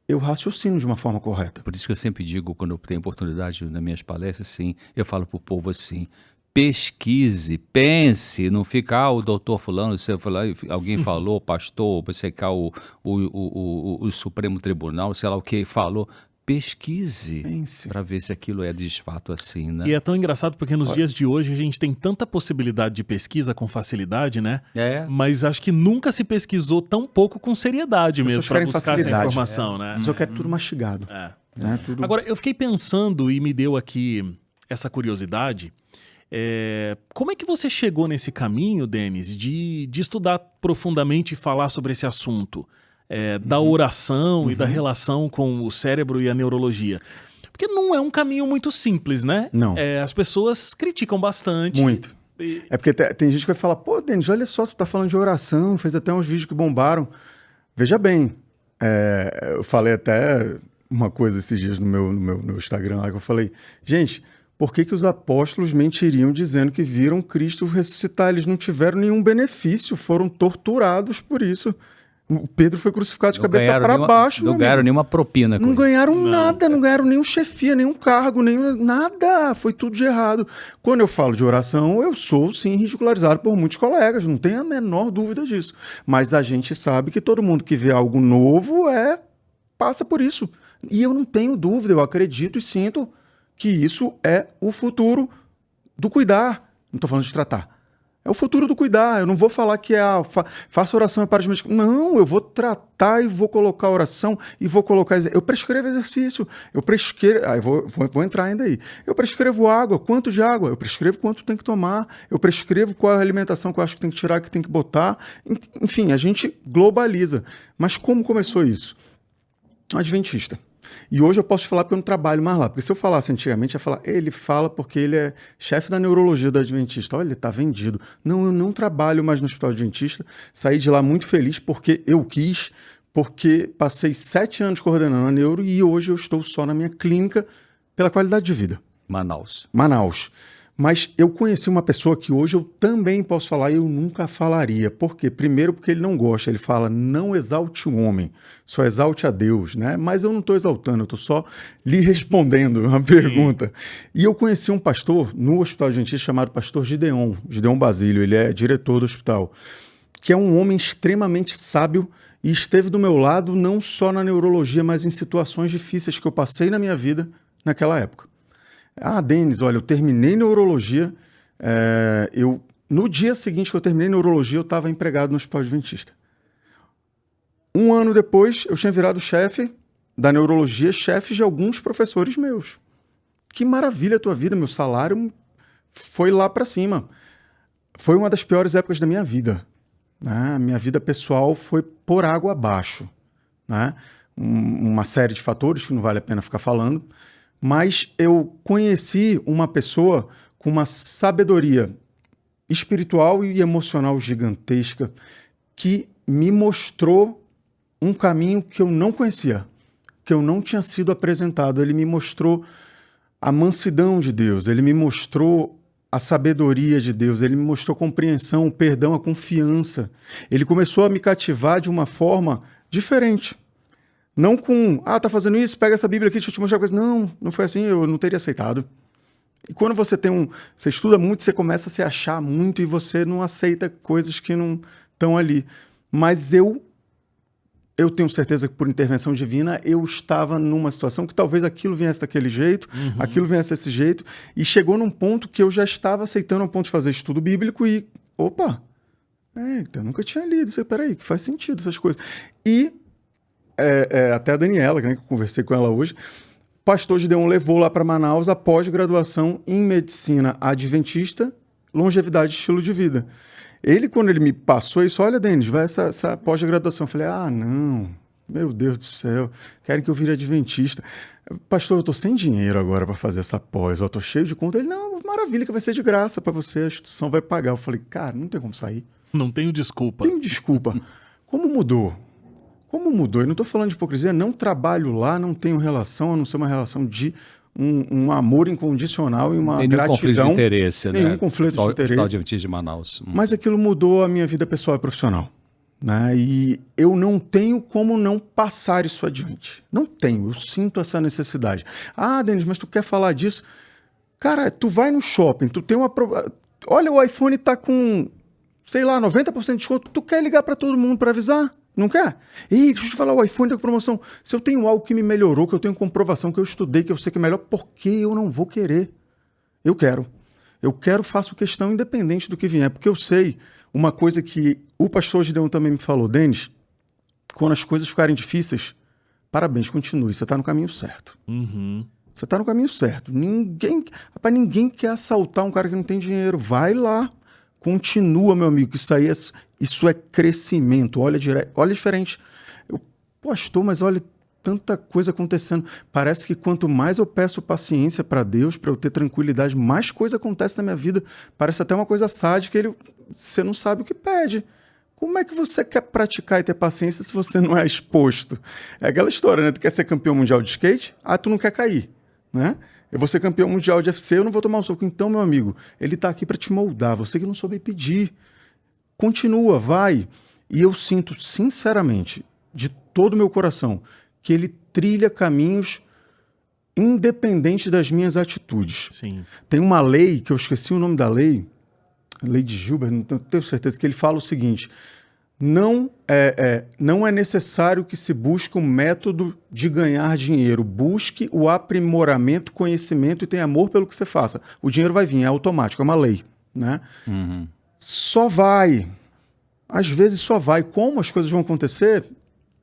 eu raciocino de uma forma correta. Por isso que eu sempre digo, quando eu tenho oportunidade nas minhas palestras, assim, eu falo para o povo assim, pesquise, pense, não fica, o doutor fulano, alguém falou, pastor, você quer o Supremo Tribunal, sei lá o que falou. Pesquise para ver se aquilo é de fato assim, né? E é tão engraçado porque nos dias de hoje a gente tem tanta possibilidade de pesquisa com facilidade, né? Mas acho que nunca se pesquisou tão pouco com seriedade mesmo para buscar essa informação, né? Mas eu quero tudo mastigado. Né? Tudo... Agora, eu fiquei pensando e me deu aqui essa curiosidade. Como é que você chegou nesse caminho, Denis, de estudar profundamente e falar sobre esse assunto? Da oração e da relação com o cérebro e a neurologia. Porque não é um caminho muito simples, né? Não. As pessoas criticam bastante. Muito. É porque tem gente que vai falar, pô, Denis, olha só, tu tá falando de oração, fez até uns vídeos que bombaram. Veja bem, eu falei até uma coisa esses dias no meu Instagram lá, que eu falei, gente, por que os apóstolos mentiriam dizendo que viram Cristo ressuscitar? Eles não tiveram nenhum benefício, foram torturados por isso. O Pedro foi crucificado de cabeça para baixo. Não ganharam nenhuma propina. Não ganharam nada, não ganharam nenhum chefia, nenhum cargo, nada. Foi tudo de errado. Quando eu falo de oração, eu sou, sim, ridicularizado por muitos colegas. Não tenho a menor dúvida disso. Mas a gente sabe que todo mundo que vê algo novo passa por isso. E eu não tenho dúvida, eu acredito e sinto que isso é o futuro do cuidar. Não estou falando de tratar. É o futuro do cuidar. Eu não vou falar que faça oração e para de medicar. Não, eu vou tratar e vou colocar oração e vou colocar... Eu prescrevo exercício. Eu vou entrar ainda aí. Eu prescrevo água. Quanto de água? Eu prescrevo quanto tem que tomar. Eu prescrevo qual é a alimentação que eu acho que tem que tirar, que tem que botar. Enfim, a gente globaliza. Mas como começou isso? Um adventista. E hoje eu posso te falar porque eu não trabalho mais lá. Porque se eu falasse antigamente, eu ia falar, ele fala porque ele é chefe da neurologia da Adventista. Olha, ele está vendido. Não, eu não trabalho mais no Hospital Adventista. Saí de lá muito feliz porque eu quis, porque passei 7 anos coordenando a neuro e hoje eu estou só na minha clínica pela qualidade de vida. Manaus. Mas eu conheci uma pessoa que hoje eu também posso falar e eu nunca falaria. Por quê? Primeiro porque ele não gosta. Ele fala, não exalte o homem, só exalte a Deus, né? Mas eu não estou exaltando, eu estou só lhe respondendo uma pergunta. E eu conheci um pastor no Hospital Adventista chamado pastor Gideon Basílio. Ele é diretor do hospital, que é um homem extremamente sábio e esteve do meu lado não só na neurologia, mas em situações difíceis que eu passei na minha vida naquela época. Ah, Denis, olha, eu terminei neurologia, no dia seguinte que eu terminei neurologia, eu estava empregado no Hospital Adventista. 1 ano depois, eu tinha virado chefe da neurologia, chefe de alguns professores meus. Que maravilha a tua vida, meu salário foi lá para cima. Foi uma das piores épocas da minha vida. Né? Minha vida pessoal foi por água abaixo. Né? Uma série de fatores que não vale a pena ficar falando. Mas eu conheci uma pessoa com uma sabedoria espiritual e emocional gigantesca que me mostrou um caminho que eu não conhecia, que eu não tinha sido apresentado. Ele me mostrou a mansidão de Deus, ele me mostrou a sabedoria de Deus, ele me mostrou a compreensão, o perdão, a confiança. Ele começou a me cativar de uma forma diferente. Não com, tá fazendo isso, pega essa Bíblia aqui, deixa eu te mostrar coisa. Não foi assim, eu não teria aceitado. E quando você você estuda muito, você começa a se achar muito e você não aceita coisas que não estão ali. Mas eu tenho certeza que por intervenção divina eu estava numa situação que talvez aquilo viesse daquele jeito, aquilo viesse desse jeito, e chegou num ponto que eu já estava aceitando ao ponto de fazer estudo bíblico e, Então, eu nunca tinha lido isso. Peraí, que faz sentido essas coisas. E até a Daniela, né, que eu conversei com ela hoje, pastor Gideon levou lá para Manaus a pós-graduação em medicina adventista, longevidade e estilo de vida. Ele, quando ele me passou isso, olha, Denis, vai essa pós-graduação. Eu falei, não, meu Deus do céu, querem que eu vire adventista. Pastor, eu estou sem dinheiro agora para fazer essa pós, eu estou cheio de conta. Ele, não, maravilha, que vai ser de graça para você, a instituição vai pagar. Eu falei, cara, não tem como sair. Não tenho desculpa. Tenho desculpa. Como mudou? Como mudou? Eu não estou falando de hipocrisia, não trabalho lá, não tenho relação, a não ser uma relação de um amor incondicional e uma gratidão. Nenhum conflito de interesse, né? Nenhum conflito de interesse. Adventista de Manaus. Mas aquilo mudou a minha vida pessoal e profissional. Né? E eu não tenho como não passar isso adiante. Não tenho, eu sinto essa necessidade. Ah, Denis, mas tu quer falar disso? Cara, tu vai no shopping, tu tem uma... Olha, o iPhone tá com, sei lá, 90% de desconto. Tu quer ligar para todo mundo para avisar? Não quer? Ei, deixa eu te falar, o iPhone tá com promoção. Se eu tenho algo que me melhorou, que eu tenho comprovação, que eu estudei, que eu sei que é melhor, por que eu não vou querer? Eu quero. Eu quero, faço questão independente do que vier, porque eu sei uma coisa que o pastor Gideon também me falou, Denis, quando as coisas ficarem difíceis, parabéns, continue, você está no caminho certo. Uhum. Você está no caminho certo. Ninguém quer assaltar um cara que não tem dinheiro. Vai lá, continua, meu amigo, que isso é crescimento. Olha diferente. Pastor, mas olha tanta coisa acontecendo. Parece que quanto mais eu peço paciência para Deus, para eu ter tranquilidade, mais coisa acontece na minha vida. Parece até uma coisa sádica, você não sabe o que pede. Como é que você quer praticar e ter paciência se você não é exposto? É aquela história, né? Tu quer ser campeão mundial de skate? Tu não quer cair, né? Eu vou ser campeão mundial de UFC, eu não vou tomar um soco. Então, meu amigo, ele está aqui para te moldar. Você que não soube pedir. Continua, vai. E eu sinto, sinceramente, de todo o meu coração, que ele trilha caminhos independente das minhas atitudes. Sim. Tem uma lei, que eu esqueci o nome da lei, lei de Gilbert, não tenho certeza, que ele fala o seguinte, não é necessário que se busque um método de ganhar dinheiro, busque o aprimoramento, conhecimento e tenha amor pelo que você faça. O dinheiro vai vir, é automático, é uma lei, né? Uhum. Só vai, às vezes só vai. Como as coisas vão acontecer,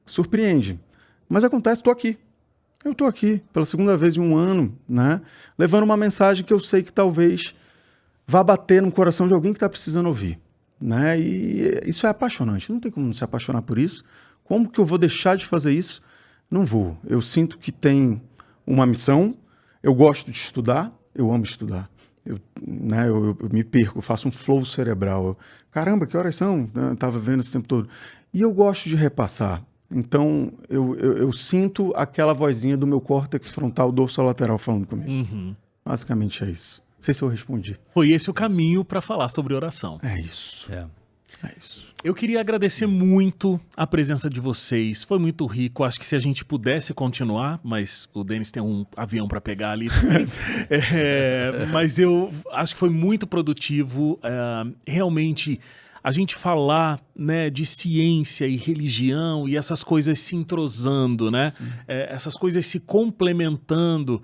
surpreende. Mas acontece, estou aqui. Eu estou aqui pela segunda vez em um ano, né? Levando uma mensagem que eu sei que talvez vá bater no coração de alguém que está precisando ouvir, né? E isso é apaixonante. Não tem como não se apaixonar por isso. Como que eu vou deixar de fazer isso? Não vou. Eu sinto que tem uma missão. Eu gosto de estudar. Eu amo estudar. Eu me perco, eu faço um flow cerebral. Caramba, que horas são? Eu estava vendo esse tempo todo. E eu gosto de repassar. Então, eu sinto aquela vozinha do meu córtex frontal dorsolateral falando comigo. Uhum. Basicamente é isso. Não sei se eu respondi. Foi esse o caminho para falar sobre oração. É isso. É isso. Eu queria agradecer muito a presença de vocês. Foi muito rico. Acho que se a gente pudesse continuar, mas o Denis tem um avião para pegar ali também. Mas eu acho que foi muito produtivo. Realmente, a gente falar, né, de ciência e religião e essas coisas se entrosando, né? Essas coisas se complementando,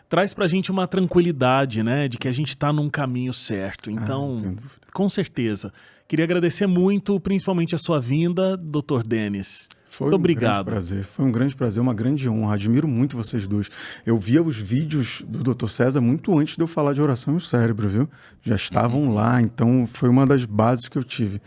traz pra gente uma tranquilidade, né, de que a gente tá num caminho certo. Então, com certeza. Queria agradecer muito, principalmente a sua vinda, Dr. Denis. Muito obrigado. Grande prazer. Foi um grande prazer, uma grande honra. Admiro muito vocês dois. Eu via os vídeos do Dr. César muito antes de eu falar de oração e o cérebro, viu? Já estavam lá, então foi uma das bases que eu tive.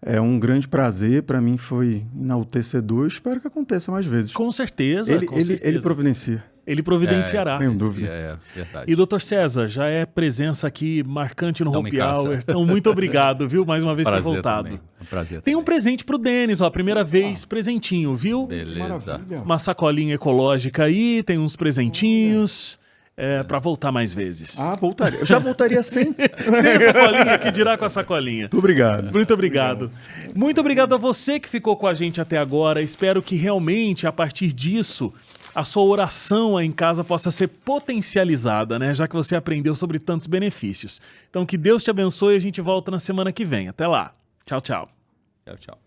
É um grande prazer, para mim foi enaltecedor. Espero que aconteça mais vezes. Com certeza. Ele providencia. Ele providenciará. Sem dúvida. É verdade. E Dr. César, já é presença aqui marcante no Happy Hour. Então, muito obrigado, viu? Mais uma vez por ter voltado. Também. Um prazer. Tem um presente pro Denis, ó. Primeira vez, presentinho, viu? Beleza. Uma sacolinha ecológica aí, tem uns presentinhos. Para voltar mais vezes. Voltaria. Eu já voltaria sem. Tem a sacolinha, que dirá com a sacolinha. Muito obrigado. Muito obrigado. Muito obrigado a você que ficou com a gente até agora. Espero que realmente, a partir disso, a sua oração aí em casa possa ser potencializada, né? Já que você aprendeu sobre tantos benefícios. Então, que Deus te abençoe e a gente volta na semana que vem. Até lá. Tchau, tchau. Tchau, tchau.